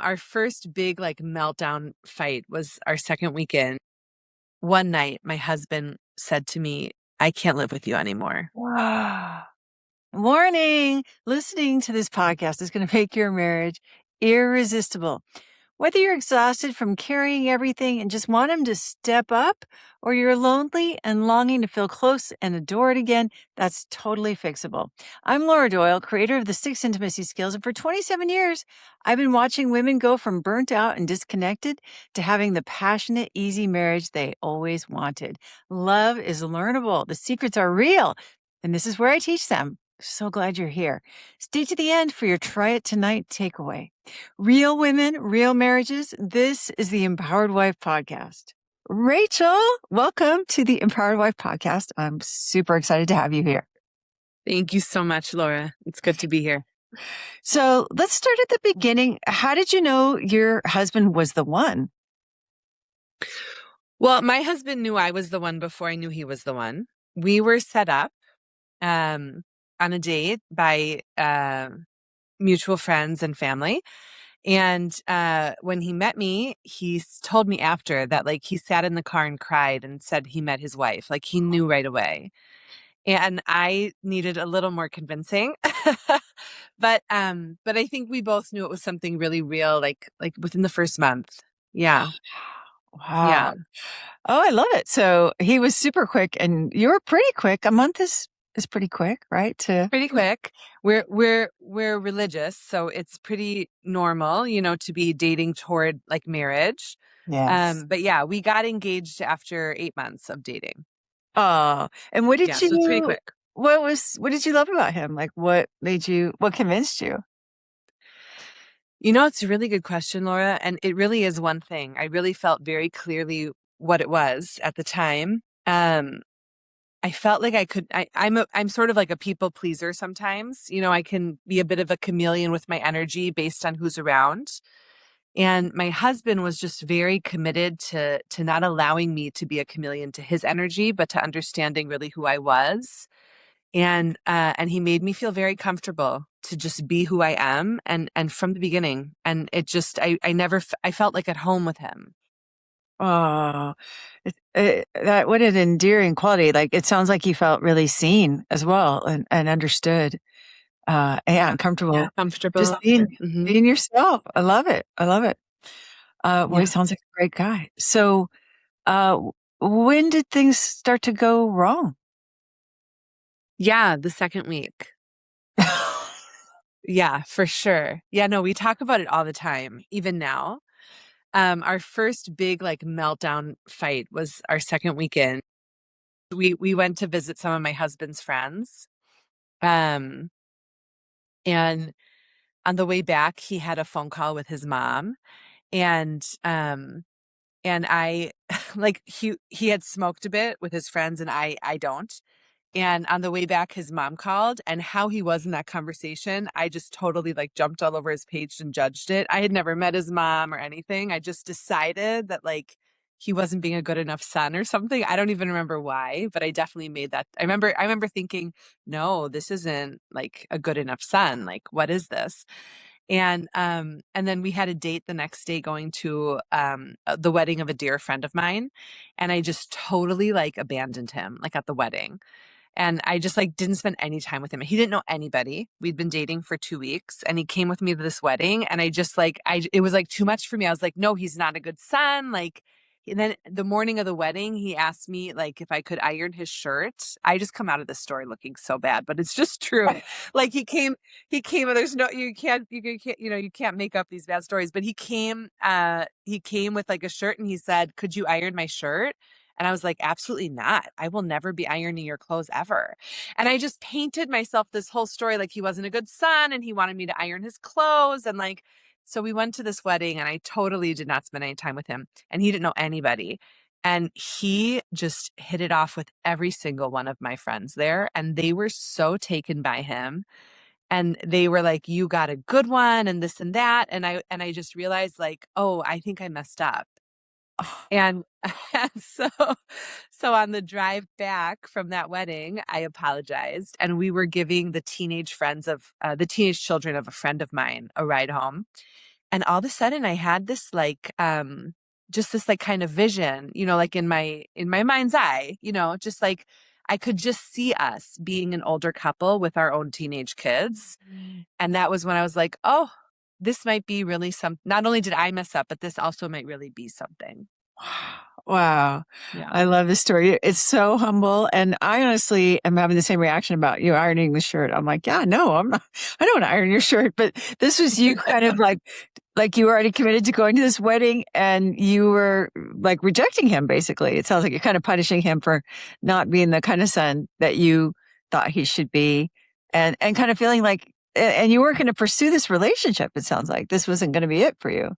Our first big meltdown fight was our second weekend. One night, my husband said to me, I can't live with you anymore. Wow. Warning, listening to this podcast is going to make your marriage irresistible. Whether you're exhausted from carrying everything and just want him to step up, or you're lonely and longing to feel close and adored again, that's totally fixable. I'm Laura Doyle, creator of the 6 Intimacy Skills, and for 27 years, I've been watching women go from burnt out and disconnected to having the passionate, easy marriage they always wanted. Love is learnable. The secrets are real, and this is where I teach them. So glad you're here. Stay to the end for your try it tonight takeaway. Real women, real marriages. This is the Empowered Wife Podcast. Rachel, welcome to the Empowered Wife Podcast. I'm super excited to have you here. Thank you so much, Laura. It's good to be here. So let's start at the beginning. How did you know your husband was the one? Well, my husband knew I was the one before I knew he was the one. We were set up on a date by mutual friends and family. And when he met me, he told me after that, he sat in the car and cried and said he met his wife. He knew right away. And I needed a little more convincing. But I think we both knew it was something really real, like within the first month. Yeah. Wow. Yeah. Oh, I love it. So he was super quick and you were pretty quick. A month is pretty quick, right? Pretty quick. We're religious, so it's pretty normal, to be dating toward marriage. Yes. But yeah, we got engaged after 8 months of dating. Oh, and what did Yeah, so it's pretty quick. what did you love about him? What convinced you? It's a really good question, Laura, and it really is one thing. I really felt very clearly what it was at the time. I felt like I'm sort of like a people pleaser sometimes. I can be a bit of a chameleon with my energy based on who's around. And my husband was just very committed to not allowing me to be a chameleon to his energy, but to understanding really who I was. And he made me feel very comfortable to just be who I am, and from the beginning. And it just I felt like at home with him. Oh, that what an endearing quality. It sounds like you felt really seen as well and understood. And comfortable. Yeah, comfortable. Just being yourself. I love it. I love it. Well, he Yeah. sounds like a great guy. So, when did things start to go wrong? Yeah, the second week. Yeah, for sure. Yeah, no, we talk about it all the time, even now. Our first big meltdown fight was our second weekend. We went to visit some of my husband's friends. And on the way back, he had a phone call with his mom, and I he had smoked a bit with his friends, and I don't. And on the way back, his mom called, and how he was in that conversation, I just totally jumped all over his page and judged it. I had never met his mom or anything. I just decided that he wasn't being a good enough son or something. I don't even remember why, but I definitely made that. I remember thinking, no, this isn't a good enough son. What is this? And then we had a date the next day going to the wedding of a dear friend of mine, and I just totally abandoned him at the wedding. And I just didn't spend any time with him. He didn't know anybody. We'd been dating for 2 weeks, and he came with me to this wedding, and I just it was too much for me. I was like, no, he's not a good son. And then the morning of the wedding, he asked me if I could iron his shirt. I just come out of this story looking so bad, but it's just true. He came, there's no, you can't, you can't make up these bad stories, but he came with a shirt, and he said, could you iron my shirt? And I was like, absolutely not. I will never be ironing your clothes ever. And I just painted myself this whole story he wasn't a good son, and he wanted me to iron his clothes. And so we went to this wedding, and I totally did not spend any time with him, and he didn't know anybody. And he just hit it off with every single one of my friends there. And they were so taken by him. And they were like, you got a good one, and this and that. And I just realized oh, I think I messed up. And so on the drive back from that wedding, I apologized, and we were giving the teenage children of a friend of mine a ride home. And all of a sudden I had this like, just this like kind of vision, like in my mind's eye, just like I could just see us being an older couple with our own teenage kids. And that was when I was like, oh, this might be really not only did I mess up, but this also might really be something. Wow. Yeah. I love this story. It's so humble. And I honestly am having the same reaction about you ironing the shirt. I'm like, yeah, no, I'm not, I don't want to iron your shirt. But this was you kind of like you were already committed to going to this wedding and you were like rejecting him, basically. It sounds like you're kind of punishing him for not being the kind of son that you thought he should be and kind of feeling like, and you weren't going to pursue this relationship. It sounds like this wasn't going to be it for you.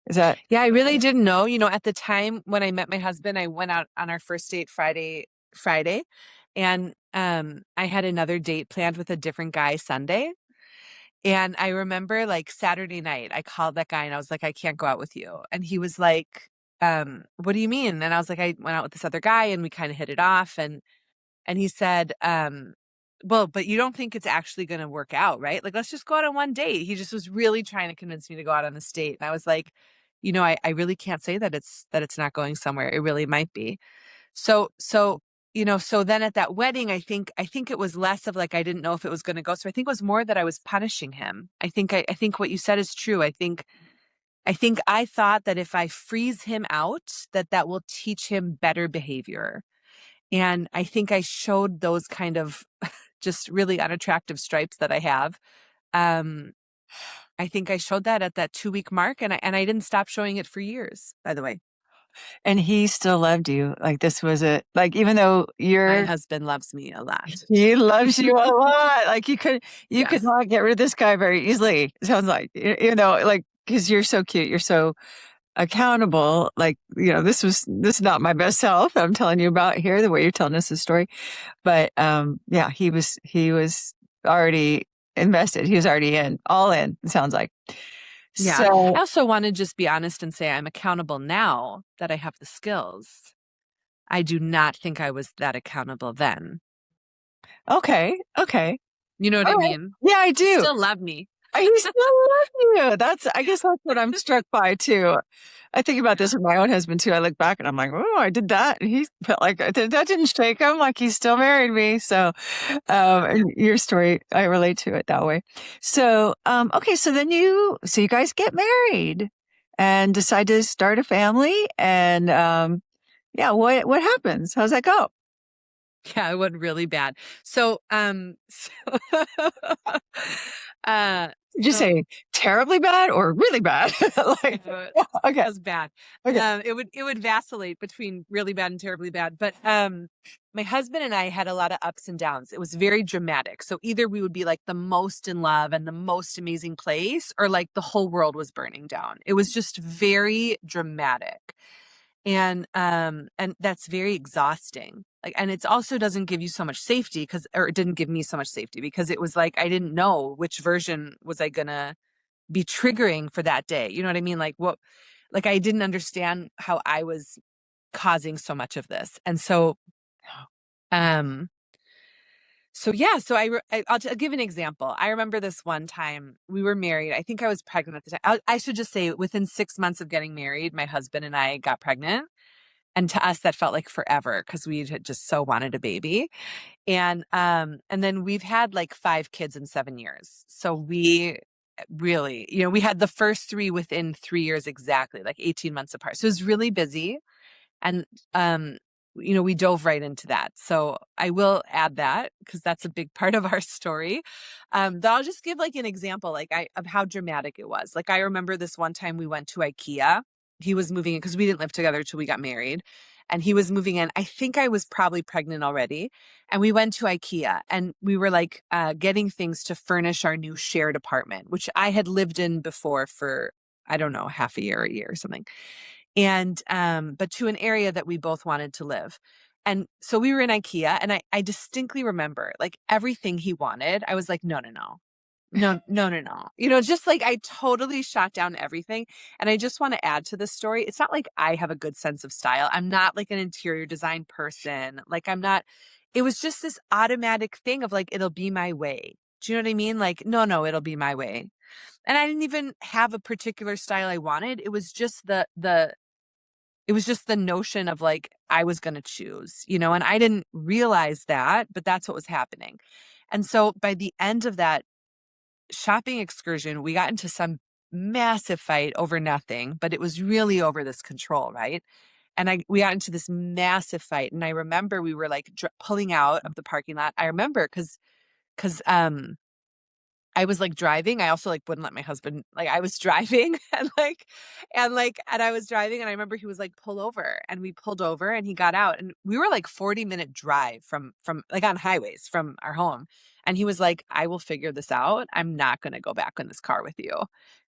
Is that? Yeah, I really didn't know. At the time when I met my husband, I went out on our first date Friday, and I had another date planned with a different guy Sunday. And I remember like Saturday night, I called that guy and I was like, I can't go out with you. And he was like, what do you mean? And I was like, I went out with this other guy and we kind of hit it off. And he said, well, but you don't think it's actually going to work out, right? Like, let's just go out on one date. He just was really trying to convince me to go out on this date. And I was like, I really can't say that it's not going somewhere. It really might be. So then at that wedding, I think it was less of like, I didn't know if it was going to go. So I think it was more that I was punishing him. I think what you said is true. I think I thought that if I freeze him out, that will teach him better behavior. And I think I showed those kind of just really unattractive stripes that I have. Um, I think I showed that at that 2-week mark, and I didn't stop showing it for years, by the way. And he still loved you. Like this was it. Like even though My husband loves me a lot. he loves you a lot. Like you could Yes. not get rid of this guy very easily. It sounds like like because you're so cute, you're so accountable. Like this is not my best self. I'm telling you about here the way you're telling us the story. But yeah, he was already invested. He was already all in. It sounds like. Yeah. So I also want to just be honest and say I'm accountable now that I have the skills. I do not think I was that accountable then. okay, You know what all I right. mean? Yeah, I You do. still love me. I still love you. I guess that's what I'm struck by too. I think about this with my own husband too. I look back and I'm like, oh, I did that. And he felt like that didn't shake him. Like he still married me. So, and your story, I relate to it that way. So, okay. So then so you guys get married and decide to start a family. And, yeah, what happens? How's that go? Yeah, it went really bad. So, uh, Did you so say terribly bad or really bad? Like, uh, okay. that was bad. Okay. It would vacillate between really bad and terribly bad. But my husband and I had a lot of ups and downs. It was very dramatic. So either we would be like the most in love and the most amazing place, or like the whole world was burning down. It was just very dramatic. And that's very exhausting. Like, and it also doesn't give you so much safety or it didn't give me so much safety because it was like I didn't know which version was I gonna be triggering for that day. You know what I mean? Like I didn't understand how I was causing so much of this. And um, I'll give an example. I remember this one time we were married. I think I was pregnant at the time. I should just say within 6 months of getting married, my husband and I got pregnant. And to us, that felt like forever because we had just so wanted a baby. And then we've had like 5 kids in 7 years. So we really, we had the first 3 within 3 years exactly, like 18 months apart. So it was really busy. And we dove right into that. So I will add that because that's a big part of our story. But I'll just give like an example of how dramatic it was. Like I remember this one time we went to IKEA. He was moving in because we didn't live together till we got married. And he was moving in. I think I was probably pregnant already. And we went to IKEA and we were like getting things to furnish our new shared apartment, which I had lived in before for, I don't know, half a year, a year or something. And but to an area that we both wanted to live. And so we were in IKEA and I distinctly remember like everything he wanted. I was like, no, no, no. No, no, no, no. Just like I totally shot down everything. And I just want to add to this story. It's not like I have a good sense of style. I'm not like an interior design person. Like it was just this automatic thing of like, it'll be my way. Do you know what I mean? Like, no, it'll be my way. And I didn't even have a particular style I wanted. It was just it was just the notion of like I was going to choose, you know, and I didn't realize that, but that's what was happening. And so by the end of that shopping excursion, we got into some massive fight over nothing, but it was really over this control, right? And we got into this massive fight, and I remember we were like pulling out of the parking lot. I remember because I was like driving. I also like wouldn't let my husband, like I was driving and I was driving and I remember he was like pull over, and we pulled over and he got out, and we were like 40-minute drive from like on highways from our home. And he was like, I will figure this out. I'm not going to go back in this car with you.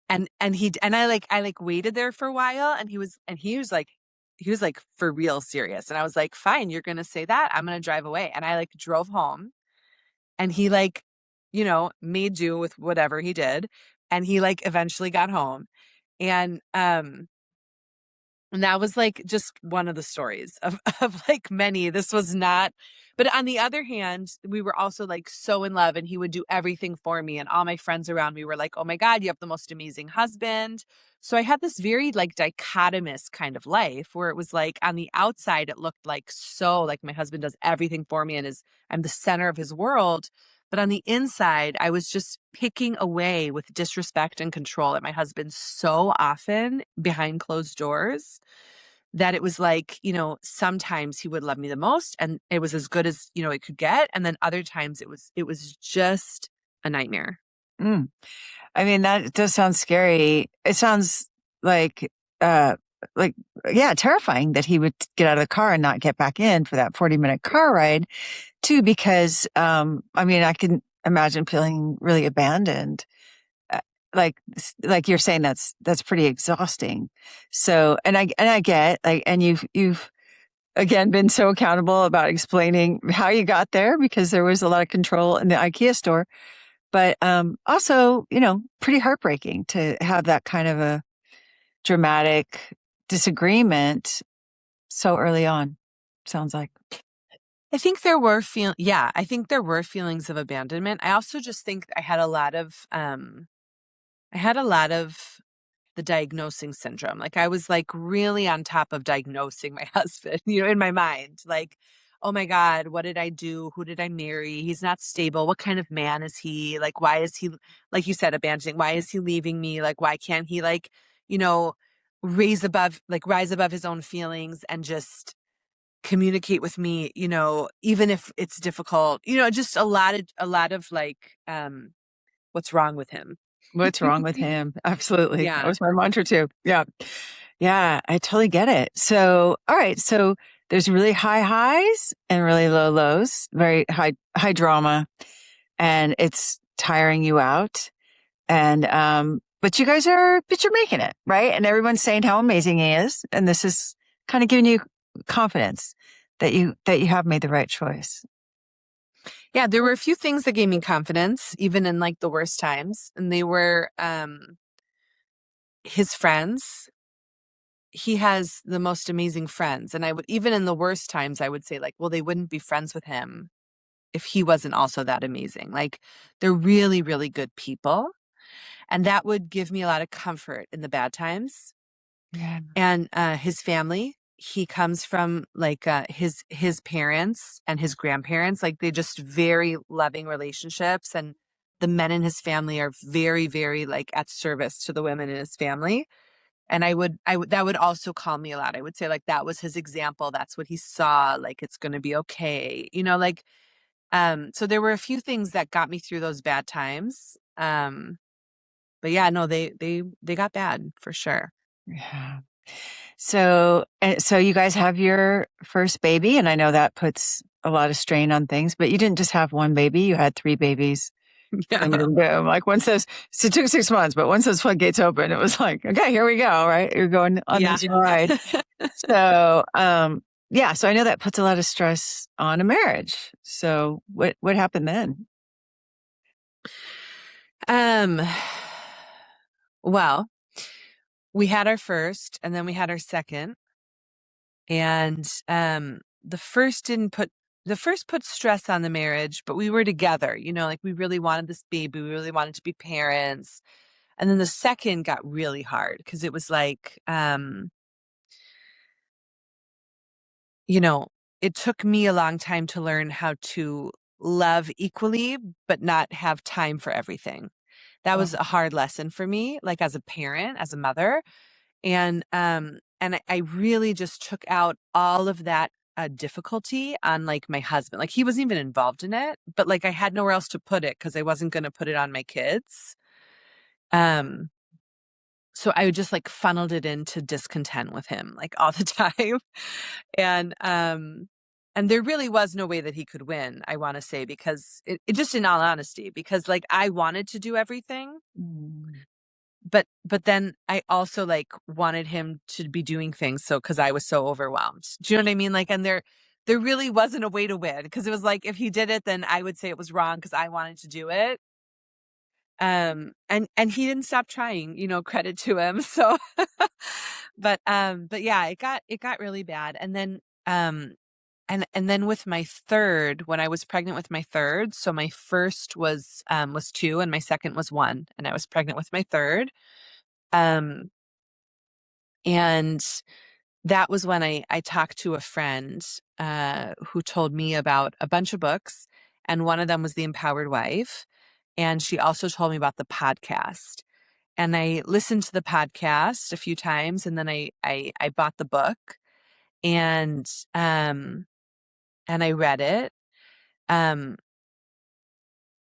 And I like waited there for a while, and he was like for real serious. And I was like, fine, you're going to say that. I'm going to drive away. And I like drove home, and he like, you know, made do with whatever he did. And he like eventually got home. And and that was like just one of the stories of like many. This was not, but on the other hand, we were also like so in love, and he would do everything for me. And all my friends around me were like, oh my God, you have the most amazing husband. So I had this very like dichotomous kind of life where it was like on the outside, it looked like so like my husband does everything for me and I'm the center of his world. But on the inside, I was just picking away with disrespect and control at my husband so often behind closed doors that it was like, you know, sometimes he would love me the most and it was as good as, you know, it could get. And then other times it was just a nightmare. Mm. I mean, that does sound scary. It sounds like, uh, like, yeah, terrifying that he would get out of the car and not get back in for that 40-minute car ride too, because, I mean, I can imagine feeling really abandoned. Uh, like you're saying, that's pretty exhausting. So, and I get like, and you've again been so accountable about explaining how you got there because there was a lot of control in the IKEA store. But also, you know, pretty heartbreaking to have that kind of a dramatic disagreement so early on, sounds like. I think I think there were feelings of abandonment. I also just think I had a lot of the diagnosing syndrome. Like I was like really on top of diagnosing my husband, you know, in my mind. Like, oh my God, what did I do? Who did I marry? He's not stable. What kind of man is he? Like, why is he, like you said, abandoning? Why is he leaving me? Like, why can't he like, you know, rise above his own feelings and just communicate with me, you know, even if it's difficult, you know, just a lot of like, what's wrong with him? What's wrong with him? Absolutely. That Yeah. was my mantra too. Yeah. Yeah, I totally get it. So, all right. So there's really high highs and really low lows, very high drama, and it's tiring you out. And, but but you're making it, right? And everyone's saying how amazing he is. And this is kind of giving you confidence that you have made the right choice. Yeah, there were a few things that gave me confidence, even in like the worst times. And they were his friends. He has the most amazing friends. And I would, even in the worst times, I would say, like, well, they wouldn't be friends with him if he wasn't also that amazing. Like, they're really, really good people. And that would give me a lot of comfort in the bad times. Yeah. And his family, he comes from like his parents and his grandparents, like they just very loving relationships. And the men in his family are very, very like at service to the women in his family. And that would also calm me a lot. I would say like that was his example. That's what he saw. Like it's going to be okay. You know, like, so there were a few things that got me through those bad times. But yeah, no, they got bad for sure. Yeah. So you guys have your first baby, and I know that puts a lot of strain on things, but you didn't just have one baby, you had three babies. Yeah. Boom, boom, boom. Like one says, so it took 6 months, but once those floodgates open, it was like, okay, here we go, right? You're going on Yeah. this ride. So, yeah, so I know that puts a lot of stress on a marriage. So what happened then? Um, well, we had our first and then we had our second. And the first put stress on the marriage, but we were together, you know, like we really wanted this baby. We really wanted to be parents. And then the second got really hard because it was like, you know, it took me a long time to learn how to love equally, but not have time for everything. That was Oh. a hard lesson for me, like as a parent, as a mother. And I really just took out all of that difficulty on like my husband. Like he wasn't even involved in it, but like I had nowhere else to put it because I wasn't going to put it on my kids. Um, so I just like funneled it into discontent with him like all the time. And and there really was no way that he could win, I want to say, because it just in all honesty, because like I wanted to do everything, Mm. but then I also like wanted him to be doing things so because I was so overwhelmed. Do you know what I mean? Like, and there really wasn't a way to win because it was like if he did it, then I would say it was wrong because I wanted to do it. And he didn't stop trying, you know, credit to him. So but yeah, it got really bad. And then and then with my third, when I was pregnant with my third, so my first was 2 and my second was 1, and I was pregnant with my third. Um and that was when I talked to a friend who told me about a bunch of books, and one of them was The Empowered Wife. And she also told me about the podcast. And I listened to the podcast a few times, and then I bought the book, and um and I read it. Um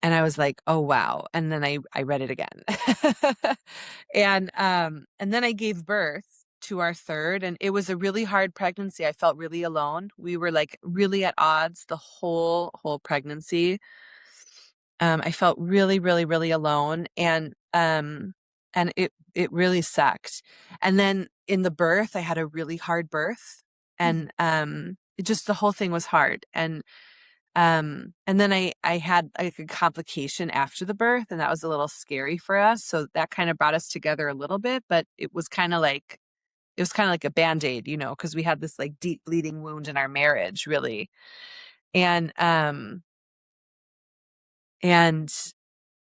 and I was like, "Oh wow." And then I read it again. And then I gave birth to our third, and it was a really hard pregnancy. I felt really alone. We were like really at odds the whole pregnancy. I felt really, really, really alone, and it really sucked. And then in the birth, I had a really hard birth, and it just the whole thing was hard. And then I had like a complication after the birth, and that was a little scary for us. So that kind of brought us together a little bit, but it was kind of like a band-aid, you know, because we had this like deep bleeding wound in our marriage, really. And and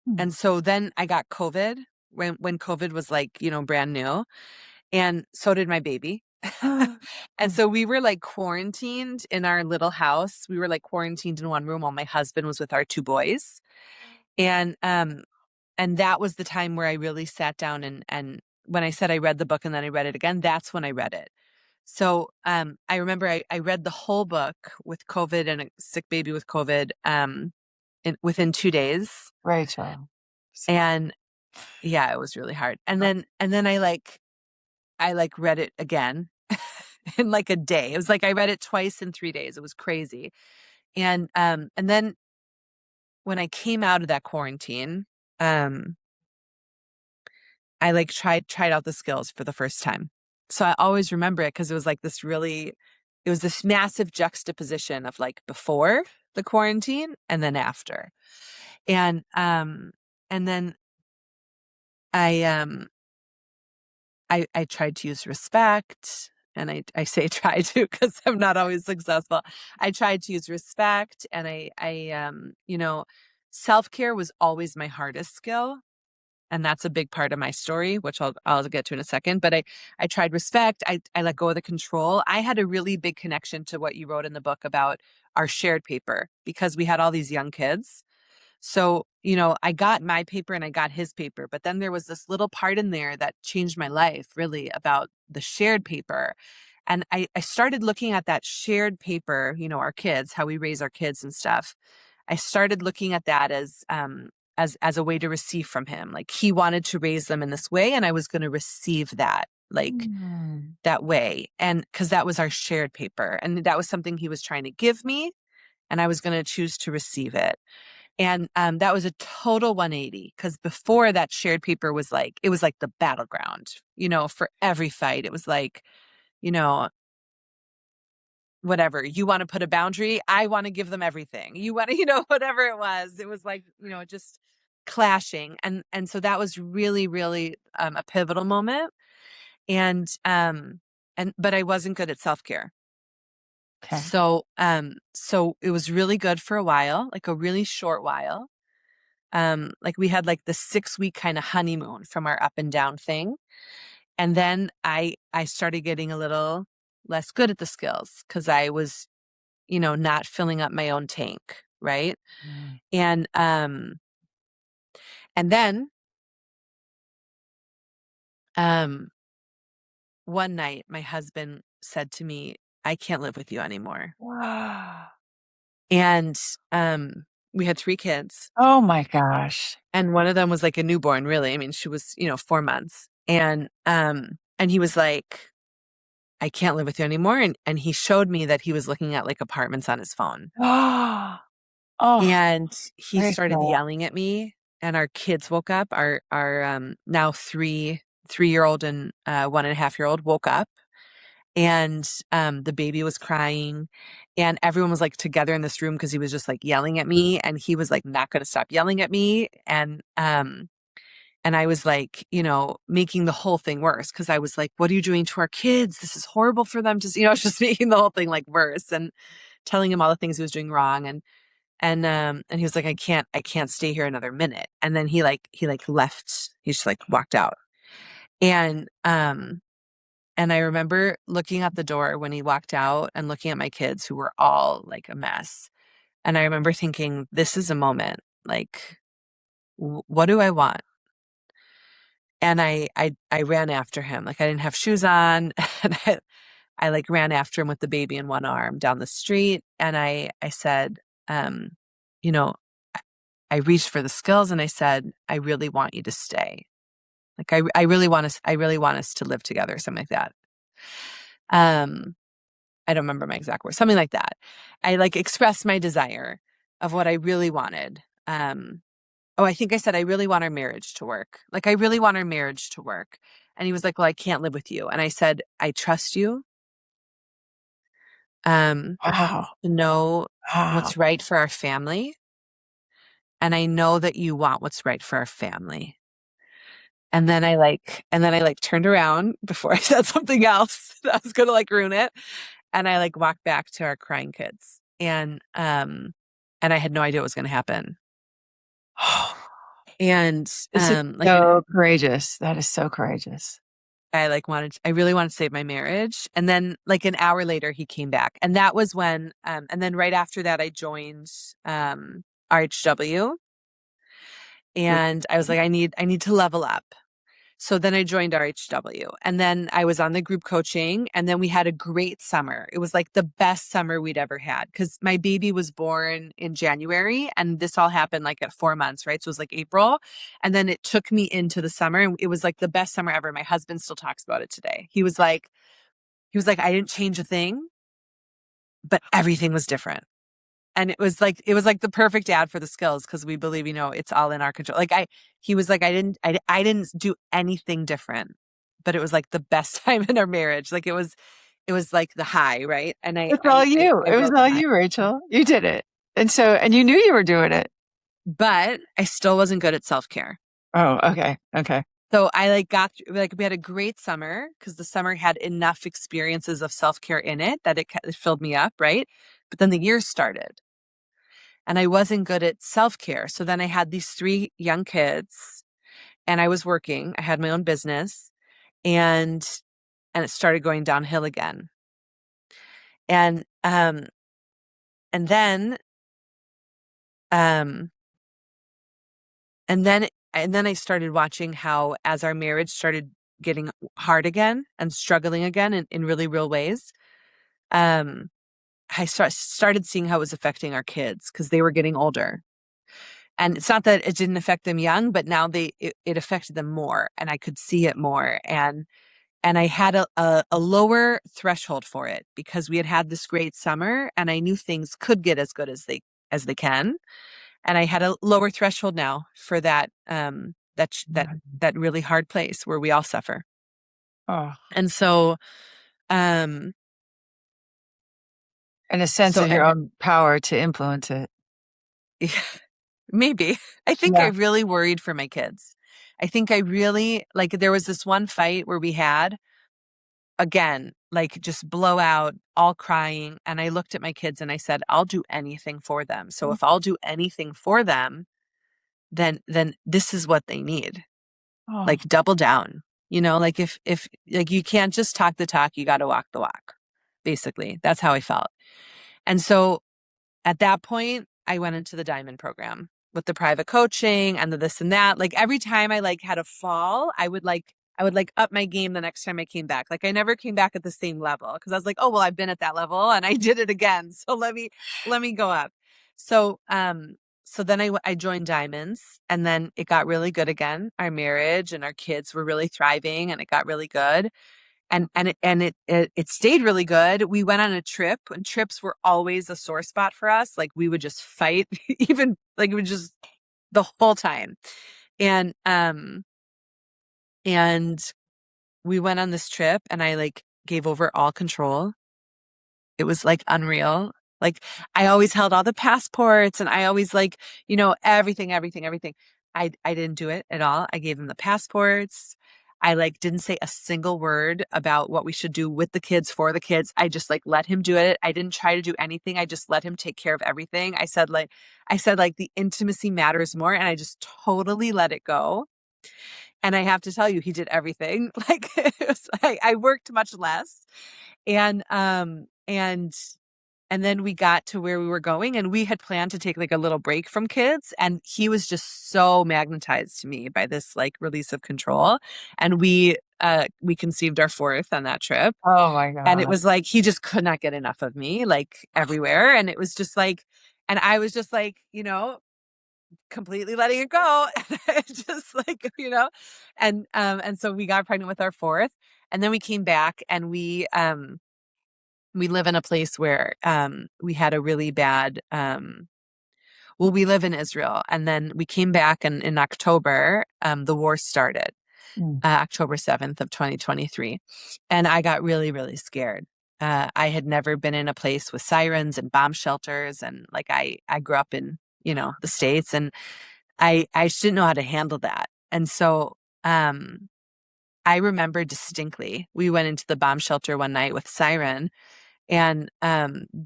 Mm. And so then I got COVID when COVID was like, you know, brand new. And so did my baby. And Mm. so we were like quarantined in our little house. We were like quarantined in one room while my husband was with our 2 boys. And that was the time where I really sat down and when I said I read the book and then I read it again, that's when I read it. So I remember I read the whole book with COVID and a sick baby with COVID within 2 days. Rachel. And yeah, it was really hard. And then I like read it again in like a day. It was like I read it twice in 3 days. It was crazy. And then when I came out of that quarantine, um I like tried out the skills for the first time. So I always remember it because it was this massive juxtaposition of like before the quarantine and then after. And then I I tried to use respect, and I say try to because I'm not always successful. I tried to use respect, and you know, self-care was always my hardest skill, and that's a big part of my story, which I'll get to in a second. But I tried respect. I let go of the control. I had a really big connection to what you wrote in the book about our shared paper because we had all these young kids. So, you know, I got my paper and I got his paper, but then there was this little part in there that changed my life really about the shared paper. And I started looking at that shared paper, you know, our kids, how we raise our kids and stuff. I started looking at that as a way to receive from him. Like he wanted to raise them in this way, and I was going to receive that, like Mm. that way. And because that was our shared paper, and that was something he was trying to give me, and I was going to choose to receive it. And that was a total 180 because before that shared paper was like, it was like the battleground, you know, for every fight. It was like, you know, whatever. You want to put a boundary, I want to give them everything. You want to, you know, whatever it was. It was like, you know, just clashing. And so that was really, really a pivotal moment. And but I wasn't good at self-care. Okay. So it was really good for a while, like a really short while. like we had like the 6 week kind of honeymoon from our up and down thing. And then I started getting a little less good at the skills because I was, not filling up my own tank, right? Mm. And and then um one night my husband said to me, I can't live with you anymore. And we had 3 kids, Oh my gosh. and one of them was like a newborn, really. I mean, she was, 4 months. And he was like, I can't live with you anymore. And he showed me that he was looking at like apartments on his phone. Oh, And he started Rachel. yelling at me, and our kids woke up. Our now 3-year-old and 1.5-year-old woke up, and the baby was crying, and everyone was like together in this room because he was just like yelling at me, and he was like not going to stop yelling at me. And I was like, making the whole thing worse because I was like, what are you doing to our kids? This is horrible for them to, I was just making the whole thing like worse and telling him all the things he was doing wrong. And he was like, I can't stay here another minute. And then he left. He just like walked out. And and I remember looking at the door when he walked out and looking at my kids who were all like a mess. And I remember thinking, this is a moment. Like, what do I want? And I ran after him. Like I didn't have shoes on. And I like ran after him with the baby in one arm down the street. And I said, um, you know, I I reached for the skills and I said, I really want you to stay. Like I really want us to live together, something like that. Um, I don't remember my exact words, something like that. I like expressed my desire of what I really wanted. Oh, I think I said, I really want our marriage to work. Like, I really want our marriage to work. And he was like, well, I can't live with you. And I said, I trust you, um, Wow. to know Wow. what's right for our family. And I know that you want what's right for our family. And then I turned around before I said something else that was going to like ruin it. And I like walked back to our crying kids. And I had no idea what was going to happen. And This is like so courageous. That is so courageous. I really wanted to save my marriage. And then like an hour later he came back. And that was when and then right after that I joined RHW, and I was like, I need to level up. So then I joined RHW, and then I was on the group coaching, and then we had a great summer. It was like the best summer we'd ever had because my baby was born in January, and this all happened like at 4 months, right? So it was like April, and then it took me into the summer, and it was like the best summer ever. My husband still talks about it today. He was like, I didn't change a thing, but everything was different. And it was like the perfect ad for the skills because we believe, it's all in our control. He was like, I didn't do anything different, but it was like the best time in our marriage. Like it was like the high, right? And I It's all I I, you. I It was rode the all high, you, Rachel. You did it. And you knew you were doing it. but I still wasn't good at self care. Oh, okay. Okay. So I like got like we had a great summer because the summer had enough experiences of self care in it that it filled me up, right? But then the year started and I wasn't good at self care. So then I had these 3 young kids and I was working. I had my own business, and it started going downhill again. And and then um and then I started watching how as our marriage started getting hard again and struggling again in really real ways, um I started seeing how it was affecting our kids because they were getting older. And it's not that it didn't affect them young, but now it affected them more, and I could see it more. And I had a lower threshold for it because we had had this great summer, and I knew things could get as good as they can. And I had a lower threshold now for that really hard place where we all suffer. Oh, And so, um, and a sense so of your own power to influence it. maybe I think I Yeah. really worried for my kids. I think I really like there was this one fight where we had again, like just blowout, all crying. And I looked at my kids and I said, I'll do anything for them. So if I'll do anything for them, then this is what they need. Oh, Like double down. Like if like you can't just talk the talk, you got to walk the walk. Basically, that's how I felt. And so at that point, I went into the diamond program with the private coaching and the this and that. Like every time I like had a fall, I would up my game the next time I came back. Like I never came back at the same level because I was like, oh well, I've been at that level and I did it again. So let me go up. So so then I joined Diamonds, and then it got really good again. Our marriage and our kids were really thriving, and it got really good, and it stayed really good. We went on a trip, and trips were always a sore spot for us. Like we would just fight, even like it would just the whole time. And we went on this trip, and I like gave over all control. It was like unreal. Like I always held all the passports, and I always like, everything, everything, everything. I didn't do it at all. I gave him the passports. I like didn't say a single word about what we should do with the kids, for the kids. I just like let him do it. I didn't try to do anything. I just let him take care of everything. I said like the intimacy matters more, and I just totally let it go. And I have to tell you, he did everything. Like I worked much less. And then we got to where we were going, and we had planned to take like a little break from kids. And he was just so magnetized to me by this like release of control. And we conceived our fourth on that trip. oh my And it God. was like he just could not get enough of me, like everywhere. And it was just like, and I was just like, completely letting it go. And just like, and so we got pregnant with our fourth. And then we came back, and we live in a place where we had a really bad well, we live in Israel, and then we came back, and in October the war started, Mm. October 7th of 2023, and I got really, really scared. I had never been in a place with sirens and bomb shelters, and like I grew up in the States, and I just didn't know how to handle that. And so I remember distinctly we went into the bomb shelter one night with siren, and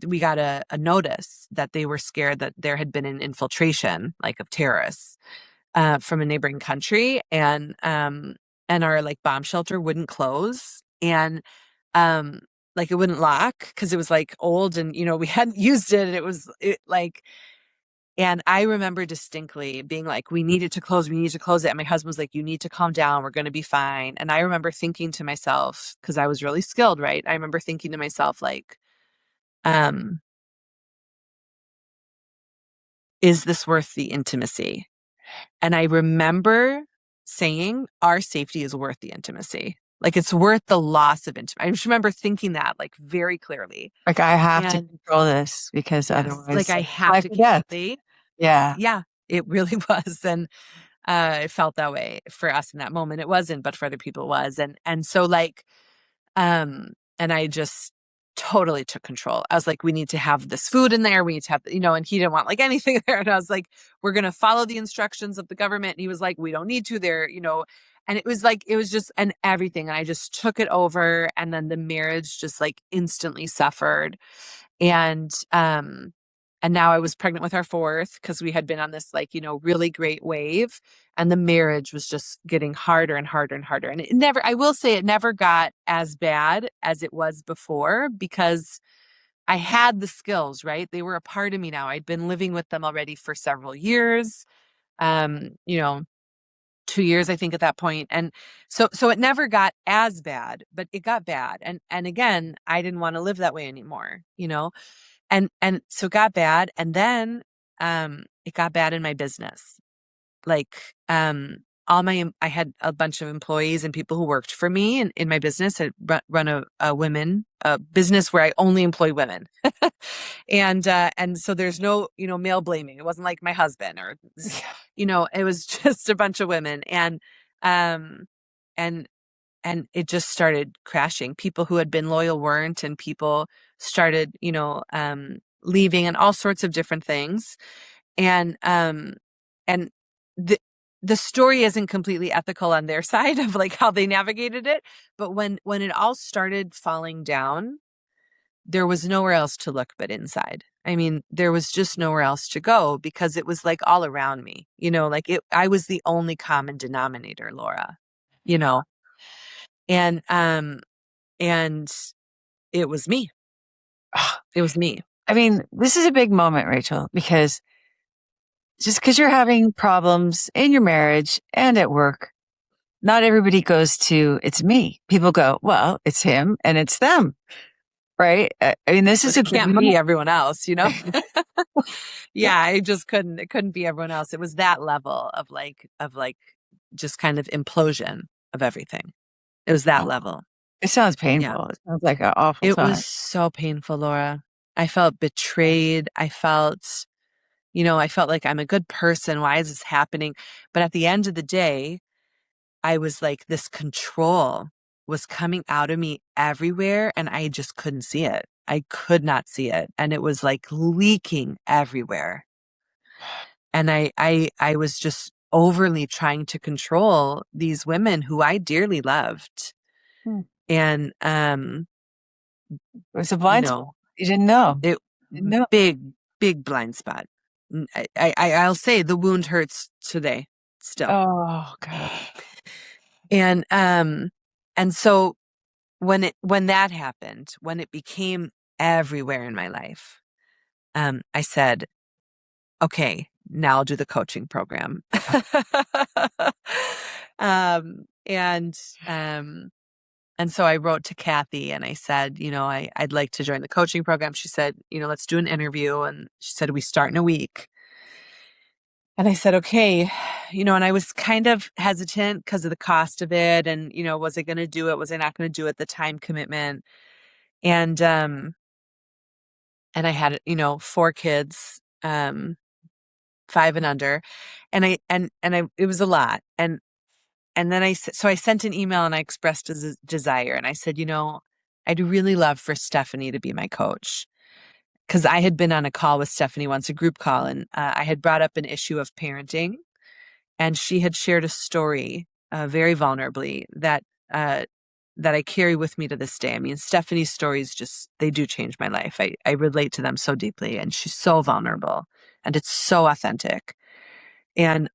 we got a notice that they were scared that there had been an infiltration, like of terrorists, from a neighboring country, and our like bomb shelter wouldn't close, and like it wouldn't lock because it was like old, and we hadn't used it, and like. And I remember distinctly being like, we need it to close. We need to close it. And my husband was like, you need to calm down. We're going to be fine. And I remember thinking to myself, because I was really skilled, right? I remember thinking to myself, like, um, is this worth the intimacy? And I remember saying, our safety is worth the intimacy. Like it's worth the loss of intimacy. I just remember thinking that like very clearly. Like I have to And control this because yes, like otherwise I like have life to or keep the death. faith. Yeah. Yeah, it really was. And it felt that way for us in that moment. It wasn't, but for other people it was. And so like, um, and I just totally took control. I was like, we need to have this food in there. We need to have, and he didn't want like anything there. And I was like, we're going to follow the instructions of the government. And he was like, we don't need to there, and it was like, it was just an everything. And I just took it over. And then the marriage just like instantly suffered. And now I was pregnant with our fourth because we had been on this like, really great wave, and the marriage was just getting harder and harder and harder. And I will say it never got as bad as it was before because I had the skills, right? They were a part of me now. I'd been living with them already for several years, um, you know, 2 years, I think at that point. And so it never got as bad, but it got bad. And again, I didn't want to live that way anymore. And so it got bad. And then it got bad in my business. Like I had a bunch of employees and people who worked for me in my business. I run a business where I only employ women. And so there's no, male blaming. It wasn't like my husband it was just a bunch of women. Um and and it just started crashing. People who had been loyal weren't, and people started, leaving, and all sorts of different things. And the the story isn't completely ethical on their side of like how they navigated it, but when it all started falling down, there was nowhere else to look but inside. I mean, there was just nowhere else to go because it was like all around me, like I was the only common denominator, Laura, you know, and, and it was me. It was me. I mean, this is a big moment, Rachel, because just because you're having problems in your marriage and at work, not everybody goes to, it's me. People go, well, it's him and it's them. Right. I mean, this But is it a big can't be moment. everyone else, Yeah, I just couldn't. It couldn't be everyone else. It was that level of like just kind of implosion of everything. It was that level. It sounds Yeah. painful. It sounds like an awful It time. was so painful, Laura. I felt betrayed. I felt like I'm a good person. Why is this happening? But at the end of the day, I was like, this control was coming out of me everywhere, and I just couldn't see it. I could not see it. And it was like leaking everywhere. And I was just overly trying to control these women who I dearly loved. Hmm. And, It was a you blind spot. know, You didn't know. it Didn't know. big, big blind spot. I'll say the wound hurts today still. Oh, God. And so when that happened, when it became everywhere in my life, I said, okay, now I'll do the coaching program. um, and, um, and so I wrote to Kathy and I said, I'd like to join the coaching program. She said, let's do an interview. And she said, we start in a week. And I said, okay, and I was kind of hesitant because of the cost of it. And, was I going to do it? Was I not going to do it? The time commitment. And I had, 4 kids, 5 and under. And it was a lot. And then so I sent an email and I expressed a desire. And I said, I'd really love for Stephanie to be my coach. Because I had been on a call with Stephanie once, a group call, and I had brought up an issue of parenting. And she had shared a story very vulnerably that I carry with me to this day. I mean, Stephanie's stories they do change my life. I relate to them so deeply, and she's so vulnerable and it's so authentic. And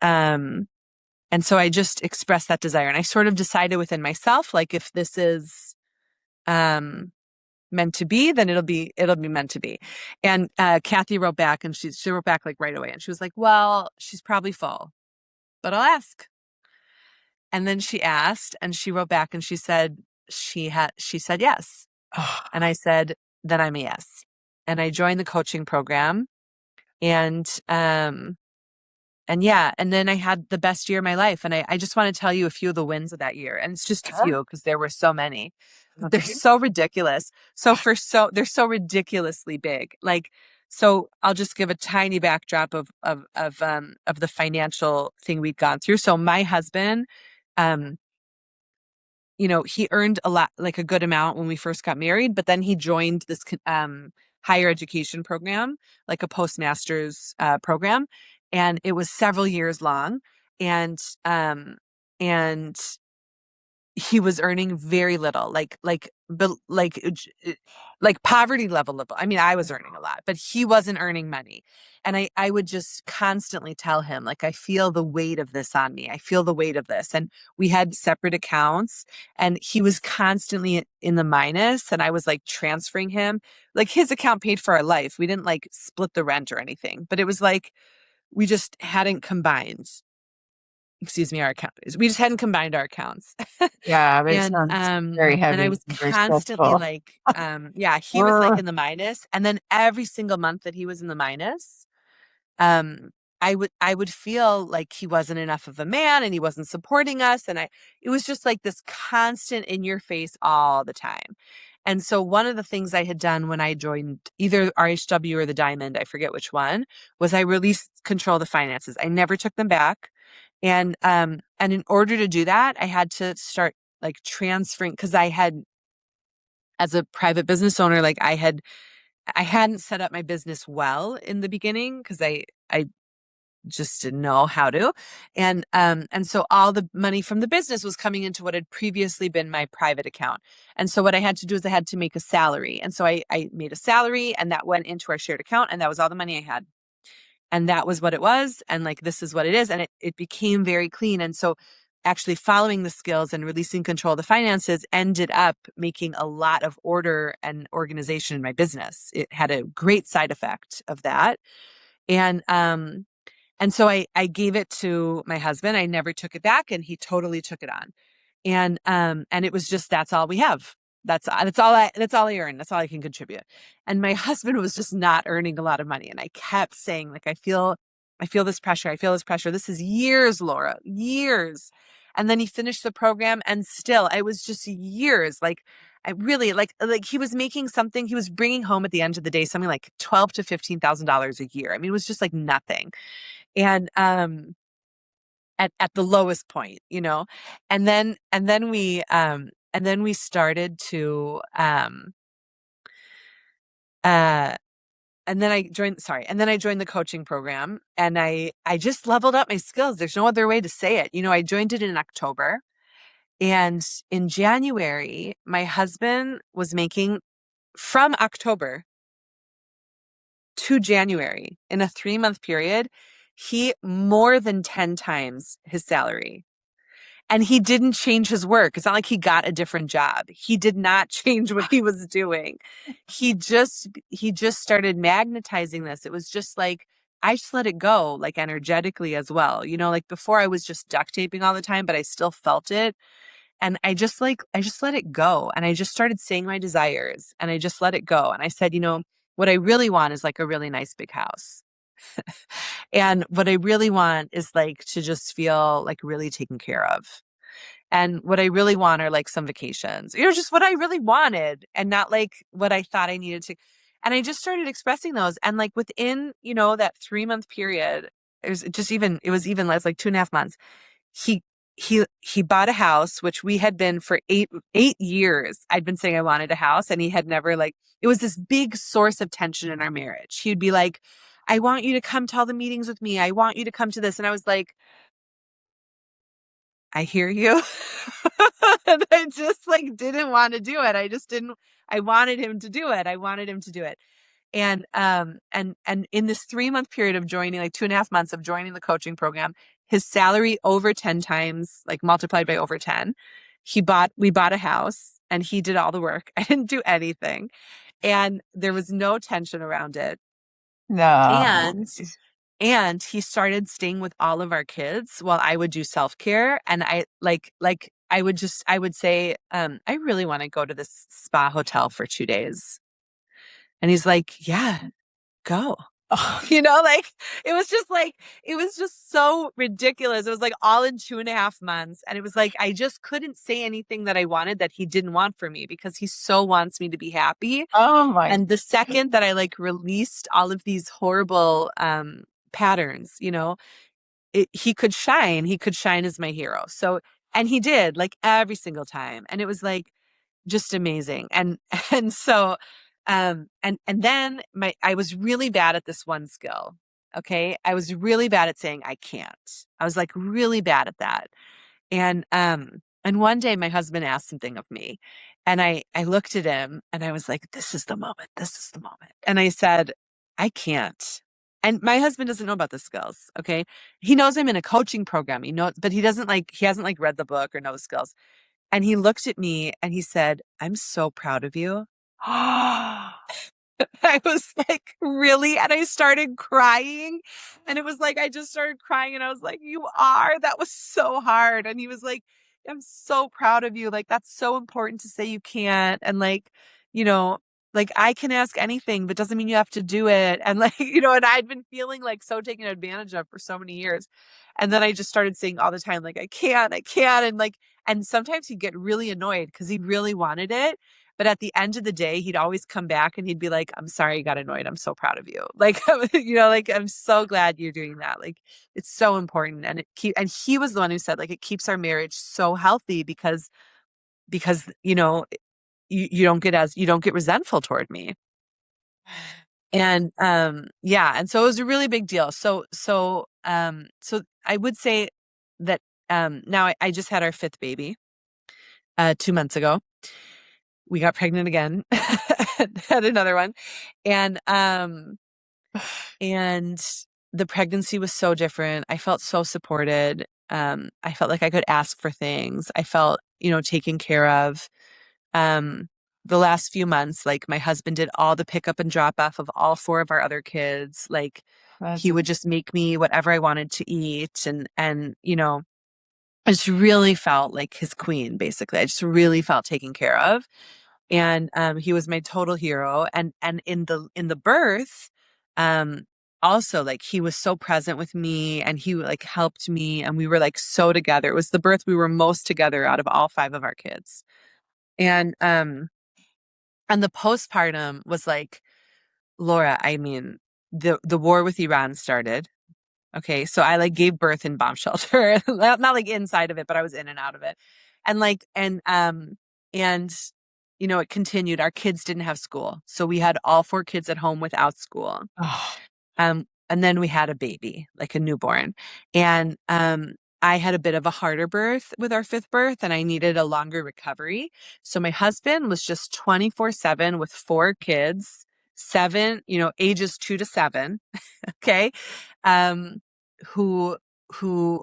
so I just expressed that desire, and I sort of decided within myself, like, if this is meant to be, then it'll be meant to be. And Kathy wrote back, and she wrote back like right away, and she was like, well, she's probably full, but I'll ask. And then she asked, and she wrote back and she said she said yes. And I said, then I'm a yes. And I joined the coaching program, and yeah, and then I had the best year of my life. And I just want to tell you a few of the wins of that year. And it's just a few because there were so many. They're so ridiculous. They're so ridiculously big. Like, so I'll just give a tiny backdrop of the financial thing we'd gone through. So my husband, he earned a lot, like a good amount when we first got married, but then he joined this higher education program, like a postmaster's program, and it was several years long, and and he was earning very little, like poverty level. I mean, I was earning a lot, but he wasn't earning money. And I would just constantly tell him, like, I feel the weight of this on me. I feel the weight of this. And we had separate accounts, and he was constantly in the minus, and I was like transferring him. Like, his account paid for our life. We didn't like split the rent or anything, but it was like we just hadn't combined. Excuse me, our account. We just hadn't combined our accounts. Yeah, but it And sounds very I heavy was and very constantly stressful. like, yeah, he was like in the minus. And then every single month that he was in the minus, um, I would feel like he wasn't enough of a man and he wasn't supporting us. And it was just like this constant in your face all the time. And so one of the things I had done when I joined either RHW or the Diamond, I forget which one, was I released control of the finances. I never took them back. And in order to do that, I had to start like transferring, because I had, as a private business owner, like I hadn't set up my business well in the beginning, because I just didn't know how to. And so all the money from the business was coming into what had previously been my private account. And so what I had to do is I had to make a salary. And so I made a salary and that went into our shared account, and that was all the money I had. And that was what it was. And like, this is what it is. And it became very clean. And so actually following the skills and releasing control of the finances ended up making a lot of order and organization in my business. It had a great side effect of that. And so I gave it to my husband. I never took it back, and he totally took it on. And it was just, that's all we have. That's all I earn. That's all I can contribute. And my husband was just not earning a lot of money. And I kept saying, like, I feel this pressure. I feel this pressure. This is years, Laura, years. And then he finished the program, and still it was just years. Like, I really like he was making something, he was bringing home at the end of the day, something like $12,000 to $15,000 a year. I mean, it was just like nothing. And, at the lowest point, you know, and then we started to, uh, and then I joined the coaching program, and I just leveled up my skills. There's no other way to say it. You know, I joined it in October, and in January, my husband was making, from October to January, in a 3-month period, he more than 10 times his salary. And he didn't change his work. It's not like he got a different job. He did not change what he was doing. He just started magnetizing this. It was just like, I just let it go, like energetically as well. You know, like before I was just duct taping all the time, but I still felt it. And I just let it go. And I just started saying my desires, and I just let it go. And I said, you know, what I really want is like a really nice big house. And what I really want is like to just feel like really taken care of. And what I really want are like some vacations, you know, just what I really wanted, and not like what I thought I needed to. And I just started expressing those. And like within, you know, that 3-month period, it was even less, like 2.5 months. He, he bought a house, which we had been for eight years. I'd been saying I wanted a house, and he had never, like, it was this big source of tension in our marriage. He'd be like, I want you to come to all the meetings with me. I want you to come to this. And I was like, I hear you. And I just like didn't want to do it. I wanted him to do it. I wanted him to do it. And in this 3-month period of joining, like 2.5 months of joining the coaching program, his salary over 10 times, like multiplied by over 10. We bought a house, and he did all the work. I didn't do anything. And there was no tension around it. No. And he started staying with all of our kids while I would do self-care. And I would say, I really want to go to this spa hotel for 2 days. And he's like, yeah, go. You know, like, it was just so ridiculous. It was like all in 2.5 months. And it was like, I just couldn't say anything that I wanted that he didn't want for me, because he so wants me to be happy. Oh my. And the second that I like released all of these horrible, patterns, you know, he could shine as my hero. So, and he did, like, every single time. And it was like just amazing. And so, and then I was really bad at this one skill. Okay. I was really bad at saying I can't. I was like really bad at that. And one day my husband asked something of me, and I looked at him, and I was like, this is the moment. This is the moment. And I said, I can't. And my husband doesn't know about the skills. Okay. He knows I'm in a coaching program, but he hasn't like read the book or know the skills. And he looked at me and he said, I'm so proud of you. I was like, really? And I started crying. And it was like, I just started crying, and I was like, you are? That was so hard. And he was like, I'm so proud of you. Like, that's so important to say you can't. And like, you know, like, I can ask anything, but doesn't mean you have to do it. And like, you know, and I'd been feeling like so taken advantage of for so many years. And then I just started saying all the time, like, I can't. And like, and sometimes he'd get really annoyed because he really wanted it. But at the end of the day, he'd always come back and he'd be like, I'm sorry you got annoyed. I'm so proud of you. Like, you know, like, I'm so glad you're doing that. Like, it's so important. And and he was the one who said, like, it keeps our marriage so healthy because, you know, you don't get resentful toward me. And yeah, and so it was a really big deal. So I would say that now I just had our fifth baby 2 months ago. We got pregnant again, had another one. And and the pregnancy was so different. I felt so supported. I felt like I could ask for things. I felt, taken care of. Um, the last few months, like my husband did all the pickup and drop off of all four of our other kids. Like That's he would just make me whatever I wanted to eat. And I just really felt like his queen, basically. I just really felt taken care of. And he was my total hero. And in the birth, um, also like he was so present with me and he like helped me and we were like so together. It was the birth we were most together out of all five of our kids. And the postpartum was like, Laura, I mean, the war with Iran started. Okay. So I like gave birth in bomb shelter, not like inside of it, but I was in and out of it. And like, and it continued. Our kids didn't have school. So we had all four kids at home without school. oh, And then we had a baby, like a newborn. And I had a bit of a harder birth with our fifth birth and I needed a longer recovery. So my husband was just 24/7 with four kids, seven, ages 2 to 7. Okay. Um, who,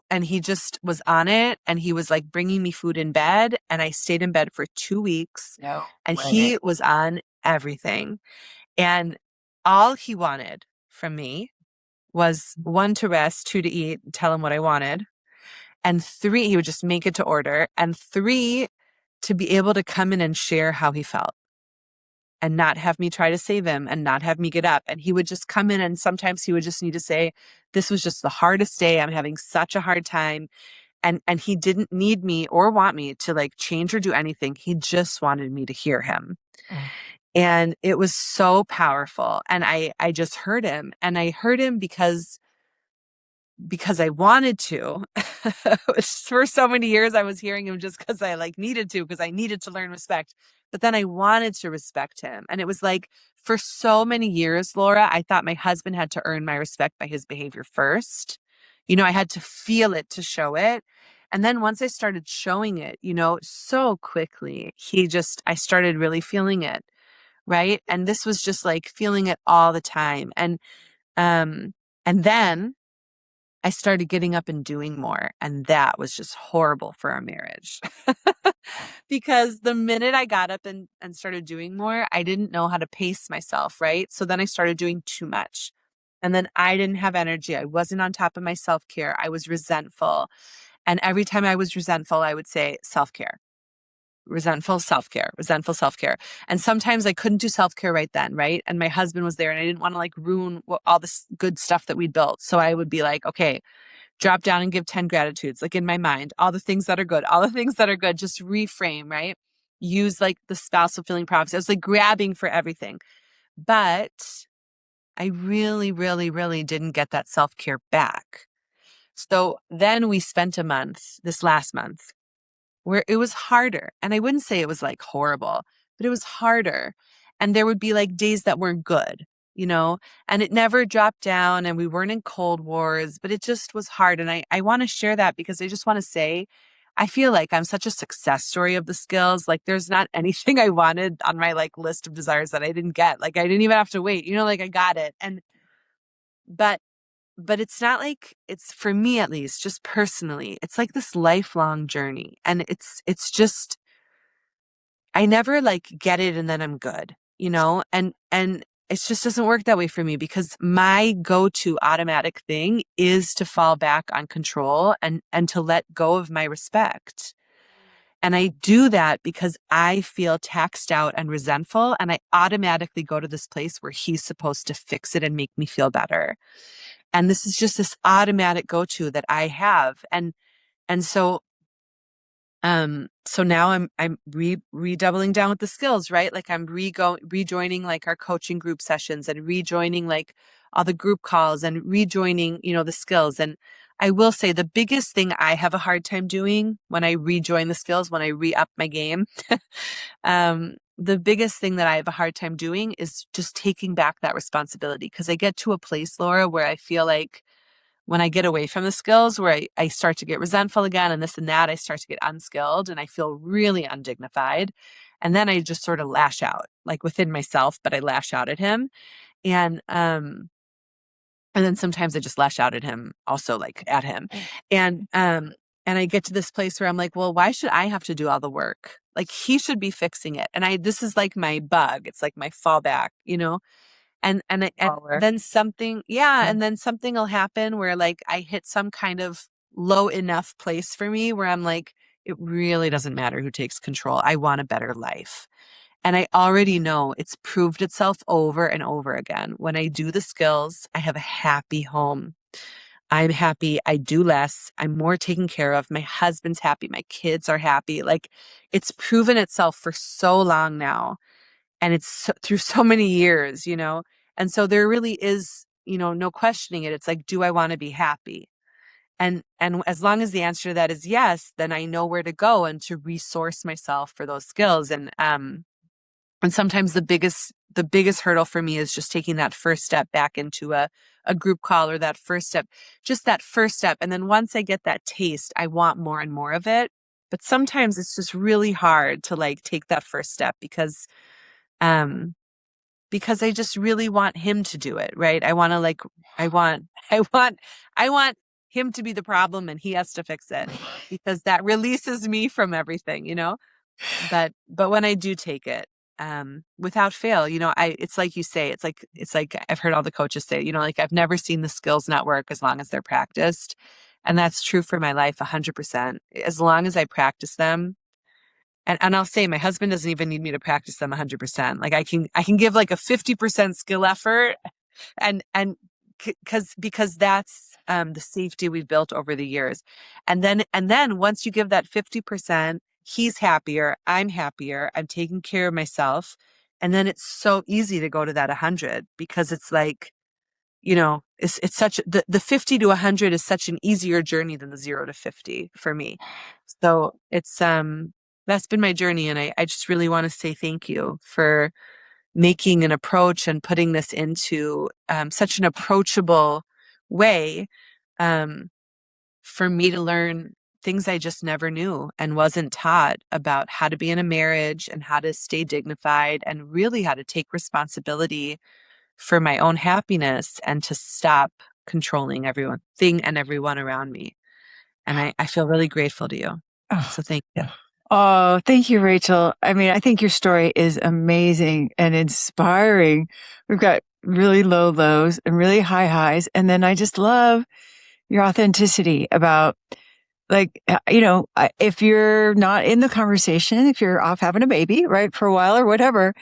and he just was on it and he was like bringing me food in bed and I stayed in bed for 2 weeks no and way. he was on everything. And all he wanted from me was one, to rest, two, to eat, tell him what I wanted. And three, he would just make it to order. And three, to be able to come in and share how he felt and not have me try to save him and not have me get up. And he would just come in and sometimes he would just need to say, this was just the hardest day. I'm having such a hard time. And he didn't need me or want me to like change or do anything. He just wanted me to hear him. Oh, And it was so powerful. And I just heard him and I heard him because I wanted to. For so many years, I was hearing him just because I like needed to, because I needed to learn respect. But then I wanted to respect him. And it was like for so many years, Laura, I thought my husband had to earn my respect by his behavior first. I had to feel it to show it. And then once I started showing it, so quickly, I started really feeling it. Right. And this was just like feeling it all the time. Um, and then I started getting up and doing more. And that was just horrible for our marriage. Because the minute I got up and started doing more, I didn't know how to pace myself, right? So then I started doing too much. And then I didn't have energy. I wasn't on top of my self care. I was resentful. And every time I was resentful, I would say self care, resentful self care, resentful self care. And sometimes I couldn't do self care right then, right? And my husband was there and I didn't want to like ruin all this good stuff that we'd built. So I would be like, okay, drop down and give 10 gratitudes, like in my mind, all the things that are good, all the things that are good, just reframe, right? Use like the spousal feeling prophecy. I was like grabbing for everything. But I really, really, really didn't get that self care back. So then we spent a month, this last month, where it was harder. And I wouldn't say it was like horrible, but it was harder. And there would be like days that weren't good, and it never dropped down and we weren't in cold wars, but it just was hard. And I want to share that because I just want to say, I feel like I'm such a success story of the skills. Like there's not anything I wanted on my like list of desires that I didn't get. Like I didn't even have to wait, like I got it. But but it's not like it's for me at least, just personally, it's like this lifelong journey. And it's just I never like get it and then I'm good, and it just doesn't work that way for me because my go-to automatic thing is to fall back on control and to let go of my respect. And I do that because I feel taxed out and resentful and I automatically go to this place where he's supposed to fix it and make me feel better. And this is just this automatic go-to that I have. And so now I'm redoubling down with the skills, right? Like I'm rejoining like our coaching group sessions and rejoining like all the group calls and rejoining, the skills. And I will say the biggest thing I have a hard time doing when I rejoin the skills, when I re-up my game, the biggest thing that I have a hard time doing is just taking back that responsibility, because I get to a place, Laura, where I feel like when I get away from the skills, where I start to get resentful again and this and that, I start to get unskilled and I feel really undignified. And then I just sort of lash out, like within myself, but I lash out at him. And then sometimes I just lash out at him also, like at him. And I get to this place where I'm like, well, why should I have to do all the work? Like he should be fixing it. And this is like my bug. It's like my fallback, and then something, yeah. And then something will happen where like I hit some kind of low enough place for me where I'm like, it really doesn't matter who takes control. I want a better life. And I already know it's proved itself over and over again. When I do the skills, I have a happy home. I'm happy. I do less. I'm more taken care of. My husband's happy. My kids are happy. Like it's proven itself for so long now. And through so many years. And so there really is, no questioning it. It's like, do I want to be happy? And as long as the answer to that is yes, then I know where to go and to resource myself for those skills. And sometimes the biggest hurdle for me is just taking that first step back into a group call, or that first step, just that first step. And then once I get that taste, I want more and more of it. But sometimes it's just really hard to like take that first step um, because I just really want him to do it, right? I want to like, I want him to be the problem and he has to fix it, because that releases me from everything. But when I do take it, without fail, it's like you say, it's like I've heard all the coaches say, like I've never seen the skills not work as long as they're practiced. And that's true for my life 100%. As long as I practice them, and I'll say my husband doesn't even need me to practice them 100%. Like I can give like a 50% skill effort and because that's the safety we've built over the years. And then once you give that 50%, he's happier, I'm happier, I'm taking care of myself. And then it's so easy to go to that 100, because it's like, it's such the 50 to 100 is such an easier journey than the 0 to 50 for me. So it's that's been my journey. And I just really want to say thank you for making an approach and putting this into such an approachable way for me to learn things I just never knew and wasn't taught about how to be in a marriage and how to stay dignified and really how to take responsibility for my own happiness and to stop controlling everyone around me. And I feel really grateful to you. Oh, So thank you. oh, thank you, Rachel. I mean, I think your story is amazing and inspiring. We've got really low lows and really high highs. And then I just love your authenticity about like, if you're not in the conversation, if you're off having a baby, right, for a while or whatever,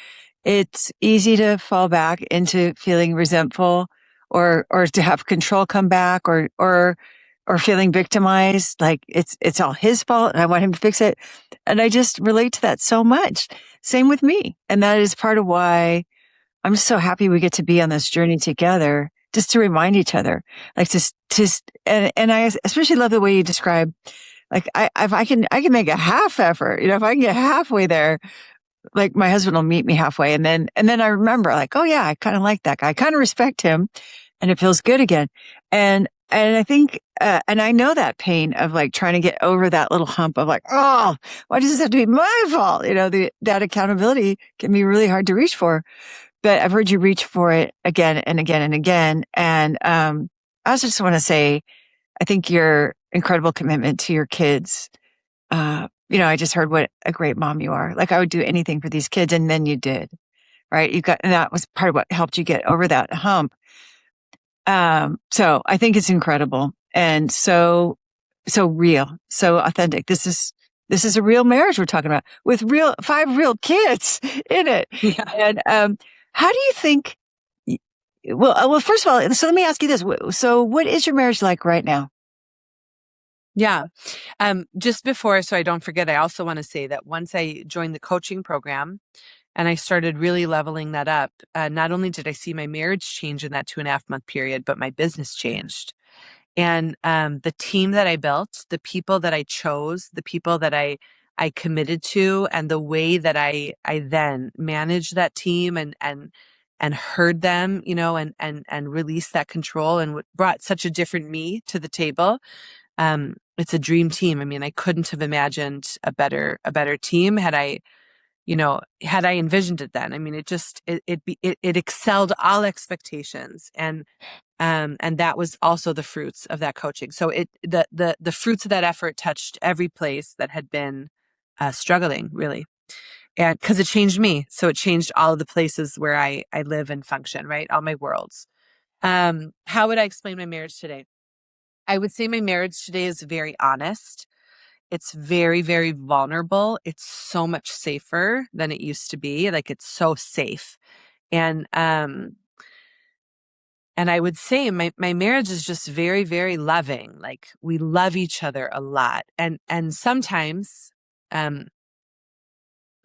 it's easy to fall back into feeling resentful or to have control come back or feeling victimized. Like it's all his fault and I want him to fix it. And I just relate to that so much. Same with me. And that is part of why I'm so happy we get to be on this journey together, just to remind each other, like and I especially love the way you describe, like if I can make a half effort, if I can get halfway there, like my husband will meet me halfway. And then I remember like, oh yeah, I kind of like that guy. I kind of respect him and it feels good again. And I think, and I know that pain of like trying to get over that little hump of like, oh, why does this have to be my fault? That accountability can be really hard to reach for, but I've heard you reach for it again and again and again. And, I also just want to say, I think your incredible commitment to your kids, I just heard what a great mom you are. Like I would do anything for these kids. And then you did, right? And that was part of what helped you get over that hump. So I think it's incredible and so real, so authentic. This is a real marriage we're talking about with 5 real kids in it. Yeah. And, how do you think, well, first of all, so let me ask you this. So what is your marriage like right now? Yeah. Just before, so I don't forget, I also want to say that once I joined the coaching program and I started really leveling that up, not only did I see my marriage change in that 2.5-month period, but my business changed. And the team that I built, the people that I chose, the people that I I committed to, and the way that I then managed that team and heard them, and released that control and brought such a different me to the table. It's a dream team. I mean, I couldn't have imagined a better team had I envisioned it then. I mean, it excelled all expectations, and that was also the fruits of that coaching. So the fruits of that effort touched every place that had been struggling, really, and because it changed me, so it changed all of the places where I live and function, right, all my worlds. How would I explain my marriage today? I would say my marriage today is very honest. It's very, very vulnerable. It's so much safer than it used to be. Like, it's so safe. And and I would say my marriage is just very, very loving. Like, we love each other a lot. And um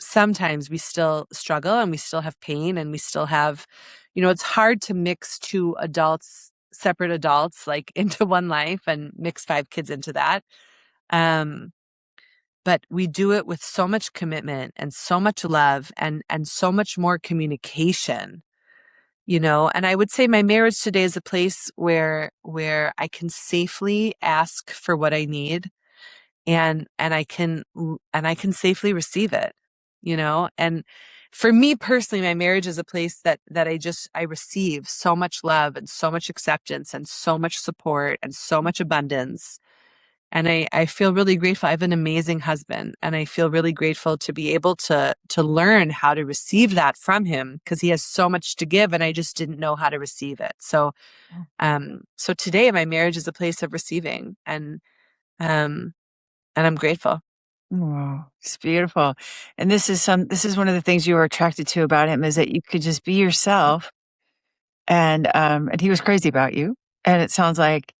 sometimes we still struggle and we still have pain and we still have, it's hard to mix two adults, separate adults, like into one life and mix five kids into that. Um but we do it with so much commitment and so much love and so much more communication, and I would say my marriage today is a place where I can safely ask for what I need, and I can safely receive it, and for me personally, my marriage is a place that I receive so much love and so much acceptance and so much support and so much abundance. And I feel really grateful. I have an amazing husband, and I feel really grateful to be able to learn how to receive that from him, because he has so much to give and I just didn't know how to receive it. So today my marriage is a place of receiving, and I'm grateful. Wow, it's beautiful. And this is one of the things you were attracted to about him, is that you could just be yourself, and he was crazy about you. And it sounds like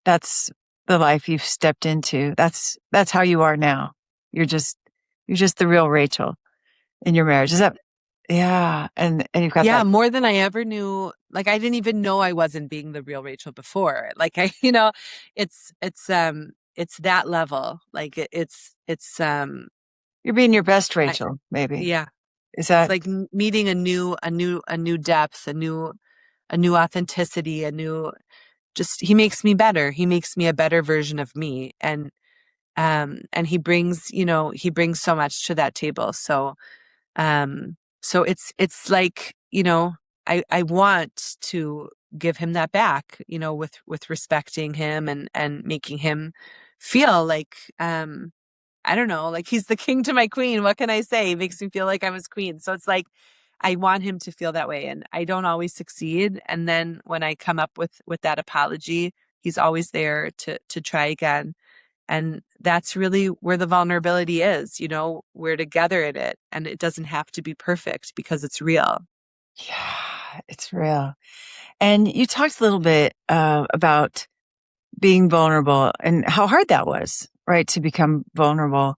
that's the life you've stepped into. That's how you are now. You're just you're just the real Rachel in your marriage. Is that yeah, and you've got Yeah, that. more than I ever knew. Like, I didn't even know I wasn't being the real Rachel before. Like, it's that level. Like, You're being your best I, Rachel, maybe. yeah, Is it's that like meeting a new depth, a new authenticity, just, he makes me better. He makes me a better version of me. And he brings so much to that table. So it's like, I want to give him that back, with respecting him and making him feel like, I don't know, like he's the king to my queen. What can I say? He makes me feel like I'm his queen. So it's like, I want him to feel that way, and I don't always succeed. And then when I come up with that apology, he's always there to try again. And that's really where the vulnerability is. We're together in it, and it doesn't have to be perfect because it's real. yeah, it's real. And you talked a little bit about being vulnerable and how hard that was, right? To become vulnerable.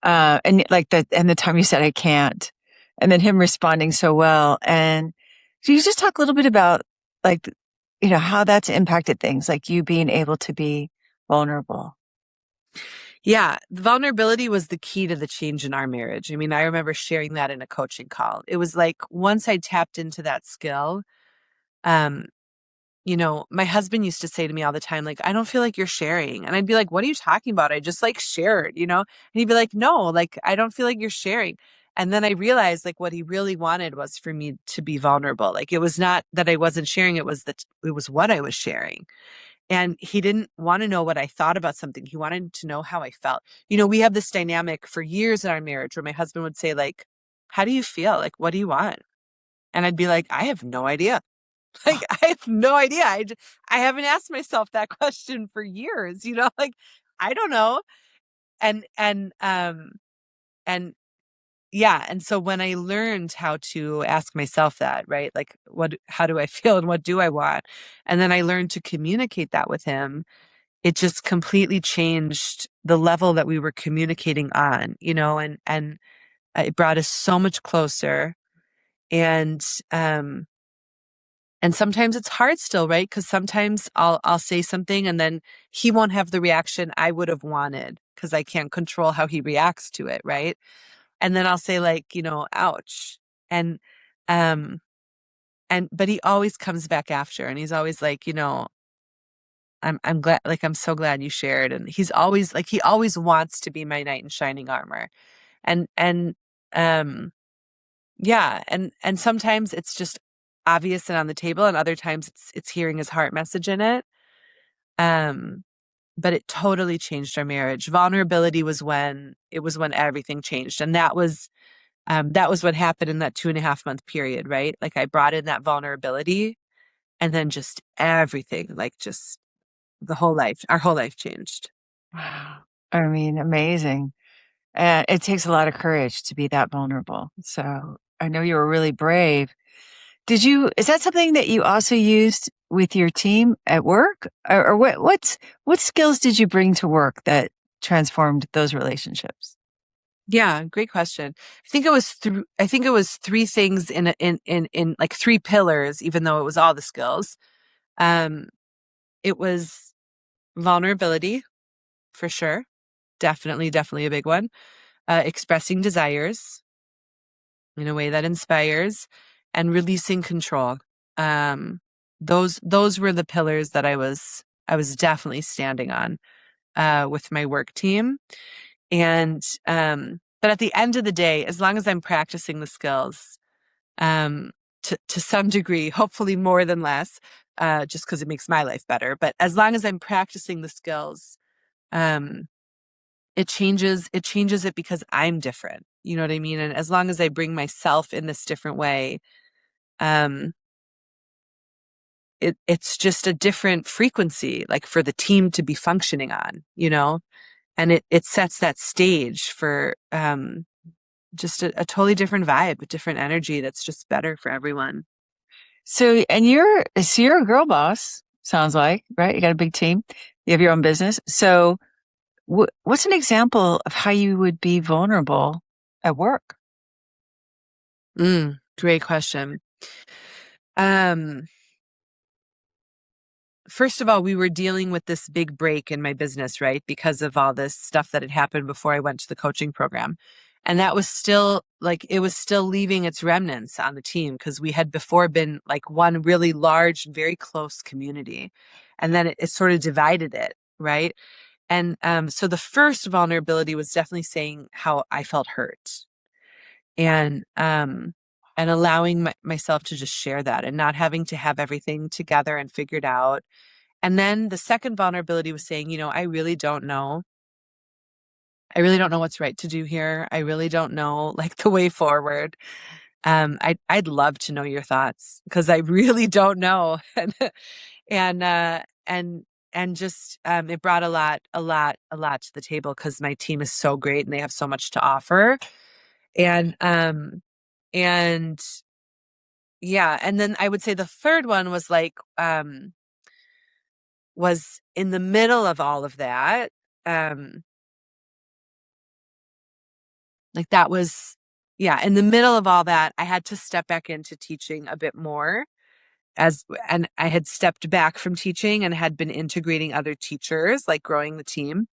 And like that, and the time you said, I can't, and then him responding so well. And can you just talk a little bit about like, how that's impacted things, like you being able to be vulnerable? Yeah, vulnerability was the key to the change in our marriage. I mean, I remember sharing that in a coaching call. It was like, once I tapped into that skill, um, my husband used to say to me all the time, like, I don't feel like you're sharing. And I'd be like, what are you talking about? I just like shared. And he'd be like, no, like, I don't feel like you're sharing. And then I realized, like, what he really wanted was for me to be vulnerable. Like, it was not that I wasn't sharing, it was what I was sharing. And he didn't want to know what I thought about something. He wanted to know how I felt. We have this dynamic for years in our marriage where my husband would say, like, how do you feel? Like, what do you want? And I'd be like, I have no idea. Like, I have no idea. I haven't asked myself that question for years, like, I don't know. And yeah. And so when I learned how to ask myself that, right? Like, how do I feel and what do I want? And then I learned to communicate that with him. It just completely changed the level that we were communicating on, and it brought us so much closer. And, and sometimes it's hard still, right? Because sometimes I'll say something and then he won't have the reaction I would have wanted. because I can't control how he reacts to it, right? And then I'll say like, ouch. And um but he always comes back after, and he's always like, I'm glad, like, I'm so glad you shared. And he's always like, he always wants to be my knight in shining armor. And um yeah, and sometimes it's just obvious and on the table, and other times it's hearing his heart message in it. Um but it totally changed our marriage. Vulnerability was when everything changed. And that was what happened in that 2.5 month period, right? Like I brought in that vulnerability, and then just everything, like just our whole life changed. Wow. I mean, amazing. It takes a lot of courage to be that vulnerable. So I know you were really brave. Is that something that you also used with your team at work? Or what skills did you bring to work that transformed those relationships? Yeah, great question. I think it was three things in like three pillars, even though it was all the skills. Um, it was vulnerability for sure. Definitely a big one. Expressing desires in a way that inspires, and releasing control. Um, those were the pillars that I was definitely standing on with my work team. And but at the end of the day, as long as I'm practicing the skills, um, to some degree, hopefully more than less, just because it makes my life better. But as long as I'm practicing the skills, um, it changes it because I'm different. You know what I mean? And as long as I bring myself in this different way, um, it's just a different frequency, like for the team to be functioning on. And it sets that stage for just a totally different vibe, a different energy that's just better for everyone. So you're a girl boss, sounds like, right? You got a big team. You have your own business. So what's an example of how you would be vulnerable at work? Great question. Um, First of all, we were dealing with this big break in my business, right? Because of all this stuff that had happened before I went to the coaching program. And that was still like, it was still leaving its remnants on the team, because we had before been like one really large, very close community. And then it sort of divided it, right? And so the first vulnerability was definitely saying how I felt hurt, and allowing myself to just share that, and not having to have everything together and figured out. And then the second vulnerability was saying, I really don't know. I really don't know what's right to do here. I really don't know, like, the way forward. I'd love to know your thoughts, because I really don't know. And and just it brought a lot to the table, because my team is so great and they have so much to offer. And and yeah, and then I would say the third one was like was in the middle of all of that. Um, like that was, yeah, in the middle of all that, I had to step back into teaching a bit more, and I had stepped back from teaching and had been integrating other teachers, like growing the team.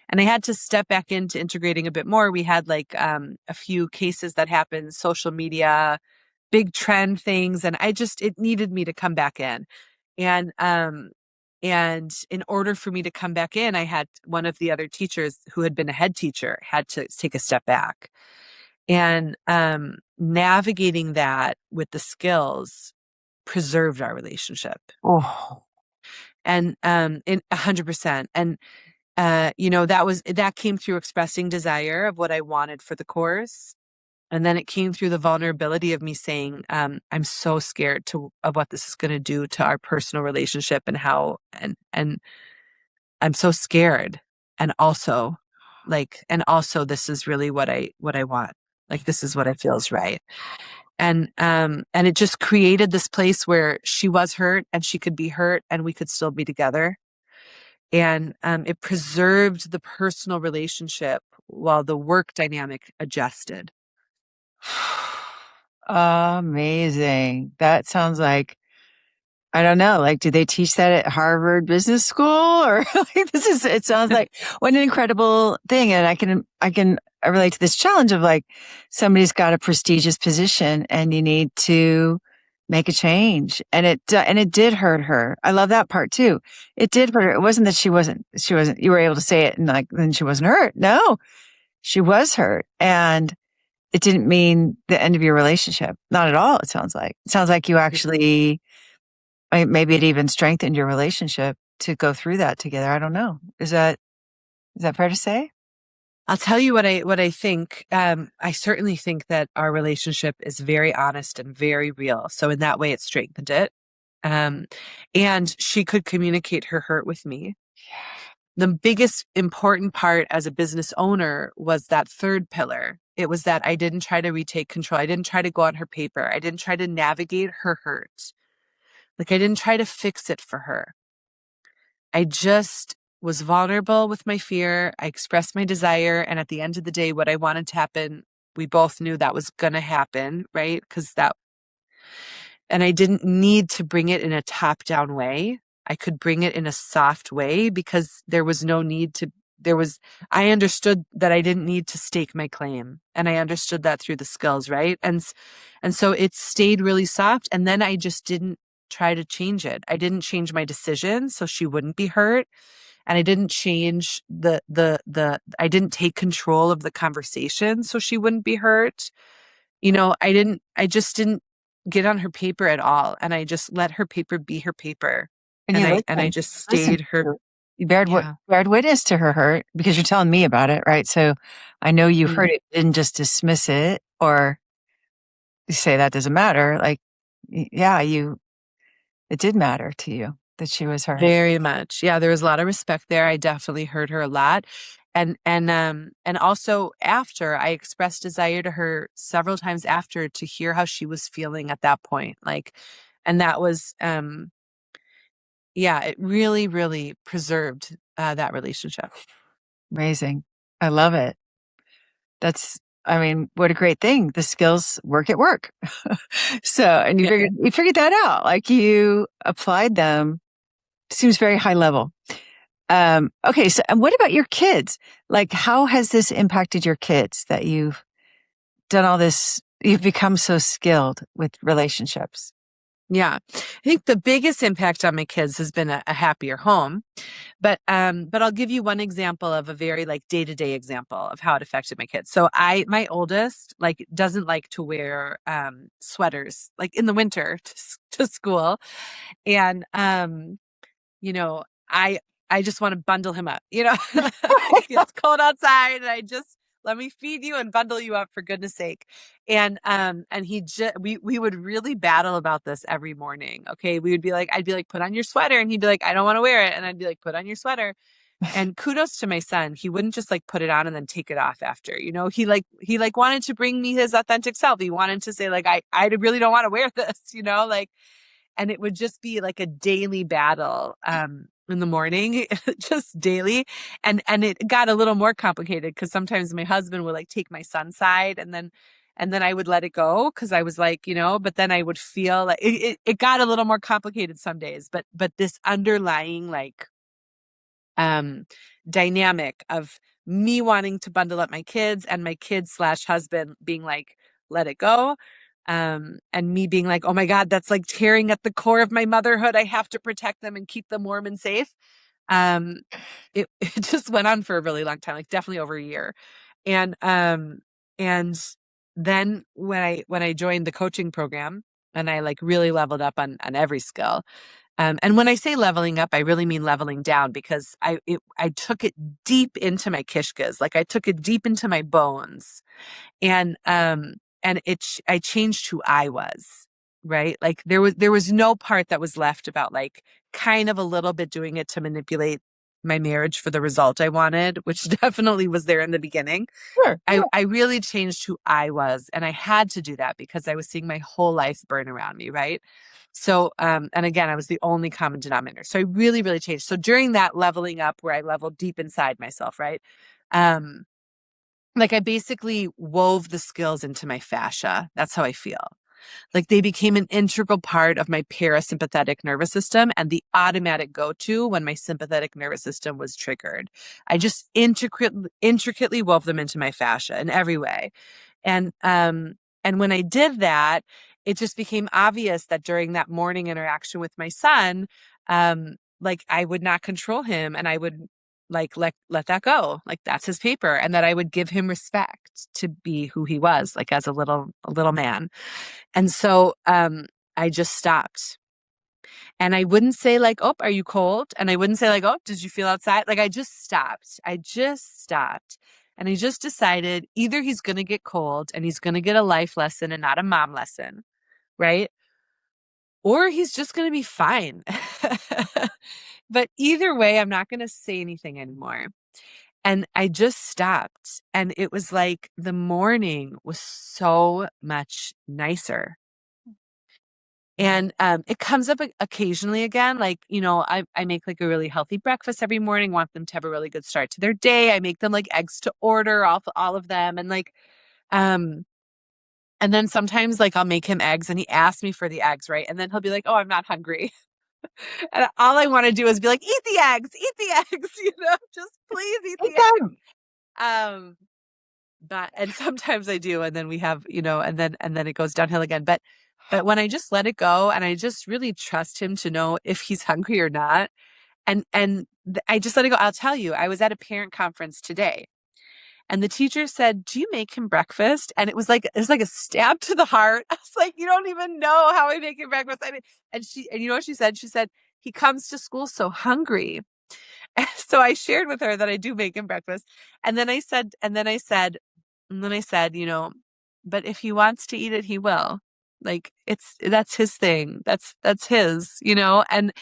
And I had to step back into integrating a bit more. We had like a few cases that happened, social media, big trend things, and it needed me to come back in. And in order for me to come back in, I had one of the other teachers who had been a head teacher had to take a step back. And navigating that with the skills preserved our relationship. Oh, And in 100%. And that came through expressing desire of what I wanted for the course. And then it came through the vulnerability of me saying, I'm so scared of what this is going to do to our personal relationship, and how, and I'm so scared. And also this is really what I want. Like, this is what I feel is right. And it just created this place where she was hurt and she could be hurt and we could still be together. And it preserved the personal relationship while the work dynamic adjusted. amazing. That sounds like I don't know. Like, do they teach that at Harvard Business School or like it sounds like what an incredible thing. And I can relate to this challenge of like somebody's got a prestigious position and you need to make a change. And it did hurt her. I love that part too. It did hurt her. It wasn't that you were able to say it and like, then she wasn't hurt. No, she was hurt. And it didn't mean the end of your relationship. Not at all. It sounds like you actually, maybe it even strengthened your relationship to go through that together. I don't know. Is that fair to say? I'll tell you what I think. I certainly think that our relationship is very honest and very real. So in that way, it strengthened it. And she could communicate her hurt with me. The biggest important part as a business owner was that third pillar. It was that I didn't try to retake control. I didn't try to go on her paper. I didn't try to navigate her hurt. Like I didn't try to fix it for her. I just was vulnerable with my fear. I expressed my desire. And at the end of the day, what I wanted to happen, we both knew that was going to happen, right? And I didn't need to bring it in a top down way. I could bring it in a soft way because there was no need to, I understood that I didn't need to stake my claim. And I understood that through the skills, right? And so it stayed really soft. And then I just didn't try to change it. I didn't change my decision so she wouldn't be hurt. And I didn't change I didn't take control of the conversation so she wouldn't be hurt. I just didn't get on her paper at all. And I just let her paper be her paper. And you And I just stayed her. You Yeah. bared witness to her hurt because you're telling me about it, right? So I know you Mm. heard it, didn't just dismiss it or you say that doesn't matter. Like, yeah, it did matter to you that she was hurt. Very much. Yeah, there was a lot of respect there. I definitely heard her a lot. And also after I expressed desire to her several times after to hear how she was feeling at that point. And that was it really, really preserved that relationship. Amazing. I love it. What a great thing. The skills work at work. So, and Yeah. you figured that out. Like you applied them. Seems very high level. Okay. So, and what about your kids? Like, how has this impacted your kids that you've done all this? You've become so skilled with relationships. Yeah. I think the biggest impact on my kids has been a happier home. But I'll give you one example of a very like day-to-day example of how it affected my kids. So my oldest like doesn't like to wear sweaters like in the winter to school. And you know, I just want to bundle him up, like it's cold outside and I just let me feed you and bundle you up for goodness sake. And we would really battle about this every morning. Okay. I'd be like, put on your sweater. And he'd be like, I don't want to wear it. And I'd be like, put on your sweater. And kudos to my son. He wouldn't just like put it on and then take it off after, he wanted to bring me his authentic self. He wanted to say like, I really don't want to wear this, and it would just be like a daily battle, in the morning, just daily. And it got a little more complicated because sometimes my husband would like take my son's side and then I would let it go because I was like, but then I would feel like it got a little more complicated some days, but this underlying like, dynamic of me wanting to bundle up my kids and my kids/husband being like, let it go. And me being like, oh my God, that's like tearing at the core of my motherhood. I have to protect them and keep them warm and safe. It just went on for a really long time, like definitely over a year. And then when I joined the coaching program and I like really leveled up on every skill. And when I say leveling up, I really mean leveling down because I took it deep into my kishkas, like I took it deep into my bones. And I changed who I was, right? Like there was no part that was left about like kind of a little bit doing it to manipulate my marriage for the result I wanted, which definitely was there in the beginning. Sure. I really changed who I was, and I had to do that because I was seeing my whole life burn around me, right? So, and again, I was the only common denominator. So I really, really changed. So during that leveling up where I leveled deep inside myself, right? Like I basically wove the skills into my fascia. That's how I feel. Like they became an integral part of my parasympathetic nervous system and the automatic go-to when my sympathetic nervous system was triggered. I just intricately wove them into my fascia in every way. And when I did that, it just became obvious that during that morning interaction with my son, like I would not control him and I would like let that go. Like that's his paper. And that I would give him respect to be who he was, like as a little man. And so I just stopped. And I wouldn't say like, oh, are you cold? And I wouldn't say like, oh, did you feel outside? Like I just stopped. And I just decided either he's going to get cold and he's going to get a life lesson and not a mom lesson, right? Or he's just going to be fine. But either way, I'm not going to say anything anymore. And I just stopped. And it was like the morning was so much nicer. And it comes up occasionally again. Like, you know, I make like a really healthy breakfast every morning, want them to have a really good start to their day. I make them like eggs to order, all of them. And like, and then sometimes like I'll make him eggs and he asks me for the eggs, right? And then he'll be like, oh, I'm not hungry. And all I want to do is be like, eat the eggs, you know, just please eat the eggs. And sometimes I do. And then we have, you know, and then it goes downhill again. But when I just let it go and I just really trust him to know if he's hungry or not. And I just let it go. I'll tell you, I was at a parent conference today and the teacher said, do you make him breakfast? And it was like a stab to the heart. I was like, you don't even know how I make him breakfast. I mean, and you know what she said? She said, he comes to school so hungry. And so I shared with her that I do make him breakfast. And then I said, you know, but if he wants to eat it, he will. Like that's his thing. That's his, you know, and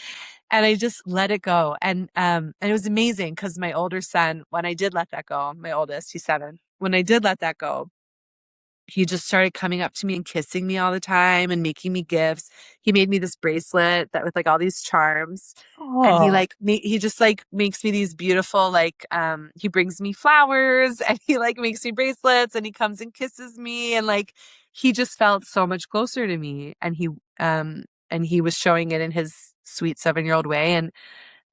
I just let it go. And it was amazing because my older son, when I did let that go, my oldest, he's 7, when I did let that go, he just started coming up to me and kissing me all the time and making me gifts. He made me this bracelet that with like all these charms. And he just like makes me these beautiful, like, he brings me flowers and he like makes me bracelets and he comes and kisses me. And like, he just felt so much closer to me. And he was showing it in his sweet 7-year-old way.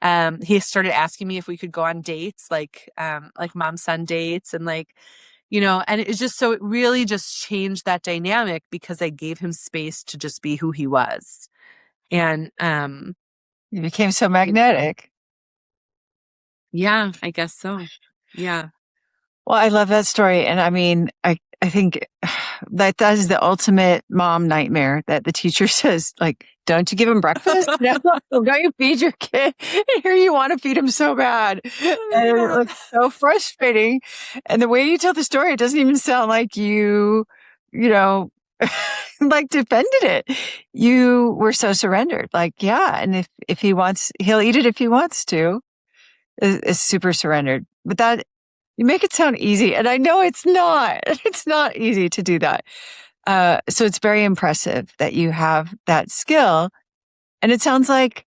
And he started asking me if we could go on dates, like mom-son dates and like, you know, and it's just, so it really just changed that dynamic because I gave him space to just be who he was. And, you became so magnetic. Yeah, I guess so. Yeah. Well, I love that story. And I mean, I think that is the ultimate mom nightmare that the teacher says, like, don't you give him breakfast? No, don't you feed your kid? And here you want to feed him so bad. And it looks so frustrating. And the way you tell the story, it doesn't even sound like you like defended it. You were so surrendered. Like, yeah. And if he wants, he'll eat it if he wants to. Is super surrendered. But that, you make it sound easy. And I know it's not. It's not easy to do that. So it's very impressive that you have that skill. And it sounds like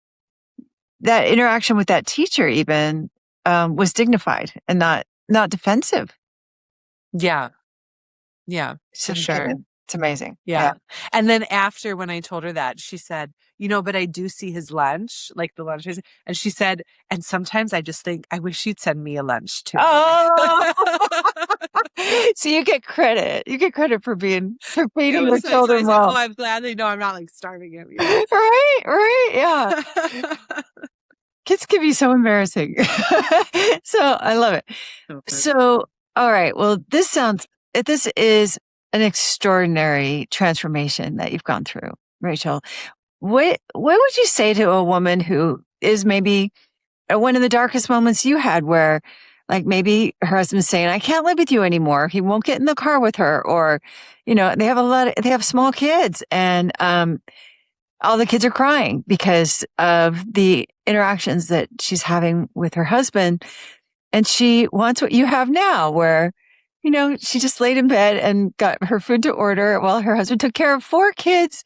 that interaction with that teacher even was dignified and not defensive. Yeah. Yeah, for sure. It's amazing. Yeah. And then after, when I told her that, she said, you know, but I do see his lunch, like the lunch. And she said, and sometimes I just think, I wish you'd send me a lunch too. Oh, so you get credit. You get credit for feeding your children well. Oh, I'm glad they know I'm not like starving him. You know? Right. Yeah. Kids can be so embarrassing. So I love it. Okay. So, all right. Well, this is an extraordinary transformation that you've gone through, Rachel. What would you say to a woman who is maybe one of the darkest moments you had where like maybe her husband's saying, I can't live with you anymore. He won't get in the car with her, or, you know, they have small kids and, all the kids are crying because of the interactions that she's having with her husband. And she wants what you have now, where, you know, she just laid in bed and got her food to order while her husband took care of 4 kids.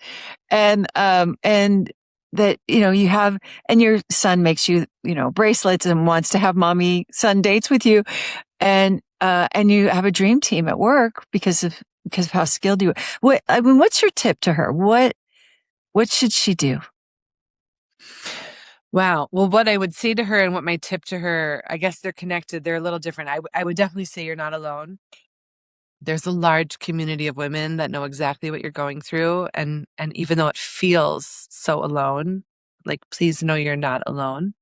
And that, you know, you have, and your son makes you, you know, bracelets and wants to have mommy son dates with you. And you have a dream team at work because of because of how skilled you are. What's your tip to her? What should she do? Wow. Well, what I would say to her and what my tip to her, I guess they're connected. They're a little different. I would definitely say you're not alone. There's a large community of women that know exactly what you're going through. And even though it feels so alone, like, please know you're not alone.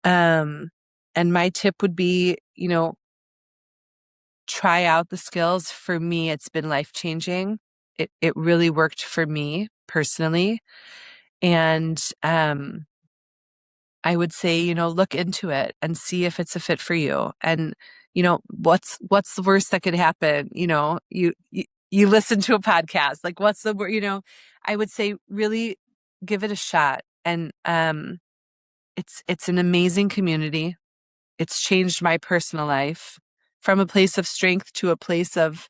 And my tip would be, try out the skills. For me, it's been life-changing. It really worked for me personally. And I would say, look into it and see if it's a fit for you. And, what's the worst that could happen? You listen to a podcast, like what's the word, I would say really give it a shot. And it's an amazing community. It's changed my personal life from a place of strength to a place of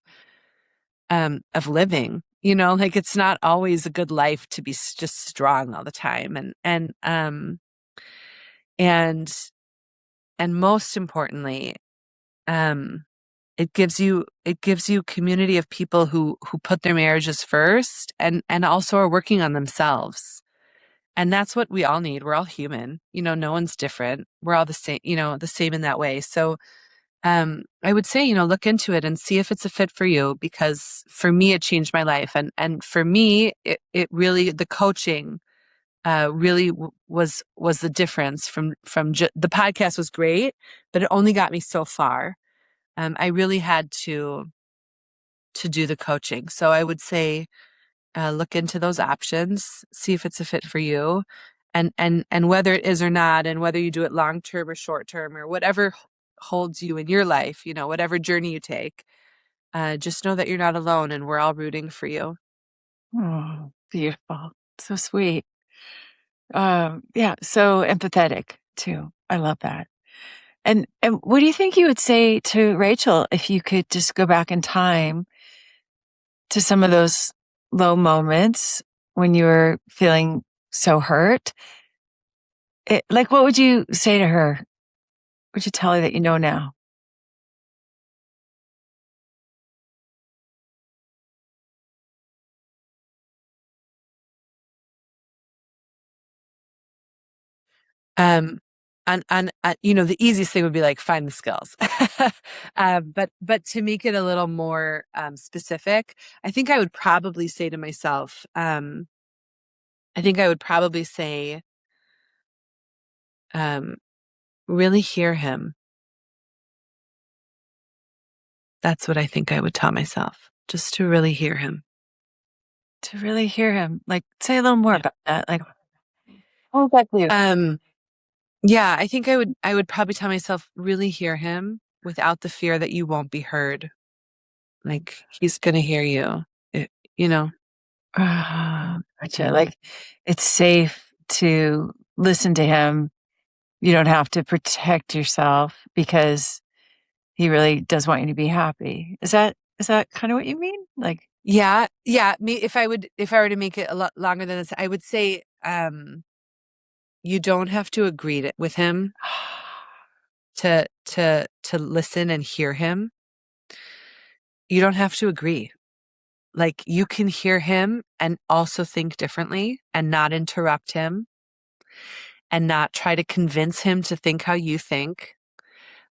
living, like it's not always a good life to be just strong all the time. And most importantly, it gives you community of people who put their marriages first and also are working on themselves. And that's what we all need. We're all human, no one's different. We're all the same, the same in that way. So I would say, look into it and see if it's a fit for you, because for me, it changed my life. And for me, it really, the coaching really was the difference from the podcast was great, but it only got me so far. I really had to do the coaching. So I would say, look into those options, see if it's a fit for you, and whether it is or not, and whether you do it long term or short term or whatever holds you in your life, whatever journey you take, just know that you're not alone and we're all rooting for you. Oh, beautiful. So sweet. Yeah, so empathetic too. I love that. And what do you think you would say to Rachel if you could just go back in time to some of those low moments when you were feeling so hurt? Like, what would you say to her? Would you tell her that you know now? Um, the easiest thing would be like find the skills. But to make it a little more specific, I think I would probably say to myself, really hear him. That's what I think I would tell myself, just to really hear him. To really hear him. Like, say a little more Yeah. about that. Like, what would that do? Yeah, I think I would probably tell myself, really hear him without the fear that you won't be heard. Like, he's gonna hear you, you know. Gotcha. Like, it's safe to listen to him. You don't have to protect yourself because he really does want you to be happy. Is that kind of what you mean? Like, Yeah. Me, if I were to make it a lot longer than this, I would say, you don't have to agree with him to listen and hear him. You don't have to agree. Like, you can hear him and also think differently and not interrupt him and not try to convince him to think how you think.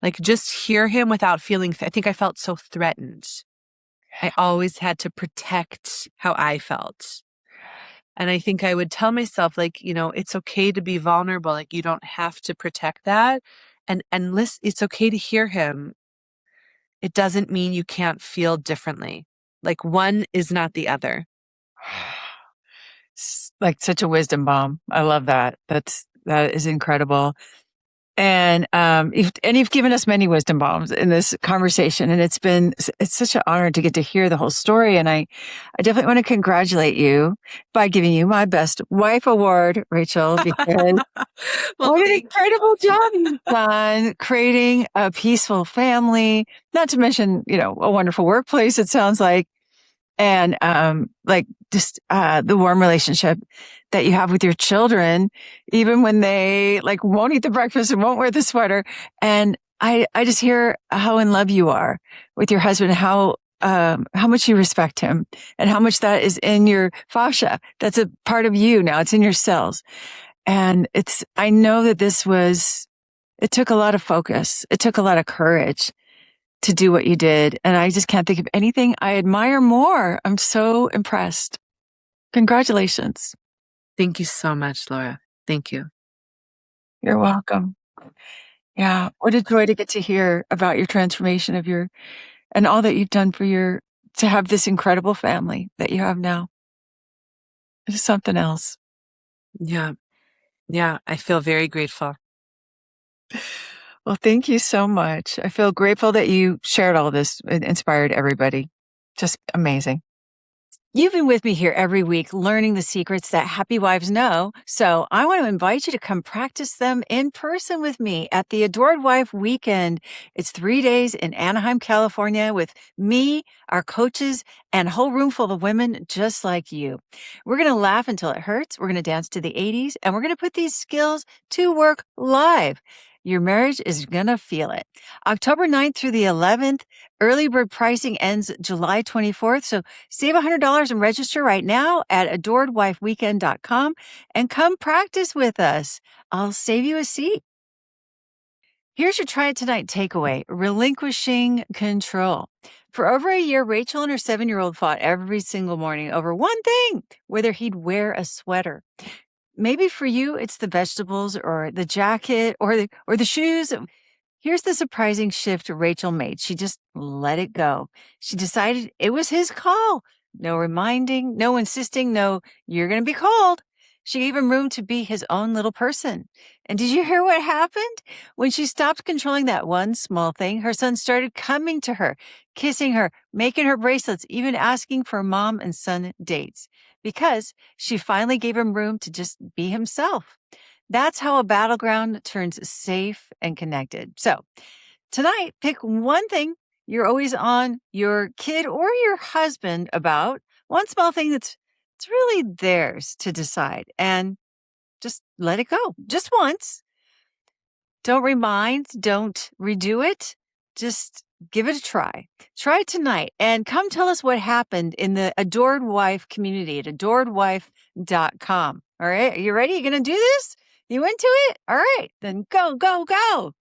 Like, just hear him without feeling, I think I felt so threatened. I always had to protect how I felt. And I think I would tell myself, like, it's okay to be vulnerable. Like, you don't have to protect that. And listen, it's okay to hear him. It doesn't mean you can't feel differently. Like, one is not the other. like such a wisdom bomb. I love that. That is incredible. And you've given us many wisdom bombs in this conversation, and it's such an honor to get to hear the whole story. And I definitely want to congratulate you by giving you my Best Wife Award, Rachel, because Well, what an incredible job you've done creating a peaceful family, not to mention, a wonderful workplace, it sounds like. And, like just, the warm relationship that you have with your children, even when they like won't eat the breakfast and won't wear the sweater. And I just hear how in love you are with your husband, how how much you respect him and how much that is in your fascia. That's a part of you now. It's in your cells. And I know that it took a lot of focus. It took a lot of courage to do what you did. And I just can't think of anything I admire more. I'm so impressed. Congratulations. Thank you so much, Laura. Thank you. You're welcome. Yeah. What a joy to get to hear about your transformation and all that you've done to have this incredible family that you have now. It's something else. Yeah. Yeah. I feel very grateful. Well, thank you so much. I feel grateful that you shared all this. It inspired everybody. Just amazing. You've been with me here every week learning the secrets that happy wives know. So I want to invite you to come practice them in person with me at the Adored Wife Weekend. It's 3 days in Anaheim, California with me, our coaches, and a whole room full of women just like you. We're going to laugh until it hurts. We're going to dance to the 80s, and we're going to put these skills to work live. Your marriage is going to feel it. October 9th through the 11th, early bird pricing ends July 24th. So save $100 and register right now at adoredwifeweekend.com and come practice with us. I'll save you a seat. Here's your try it tonight takeaway, relinquishing control. For over a year, Rachel and her 7-year-old fought every single morning over one thing, whether he'd wear a sweater. Maybe for you, it's the vegetables or the jacket or the shoes. Here's the surprising shift Rachel made. She just let it go. She decided it was his call. No reminding, no insisting, no, you're going to be called. She gave him room to be his own little person. And did you hear what happened? When she stopped controlling that one small thing, her son started coming to her, kissing her, making her bracelets, even asking for mom and son dates, because she finally gave him room to just be himself. That's how a battleground turns safe and connected. So tonight, pick one thing you're always on your kid or your husband about, one small thing it's really theirs to decide, and just let it go just once. Don't remind, don't redo it. Just give it a try. Try it tonight and come tell us what happened in the Adored Wife community at adoredwife.com. All right. Are you ready? You going to do this? You into it? All right. Then go, go, go.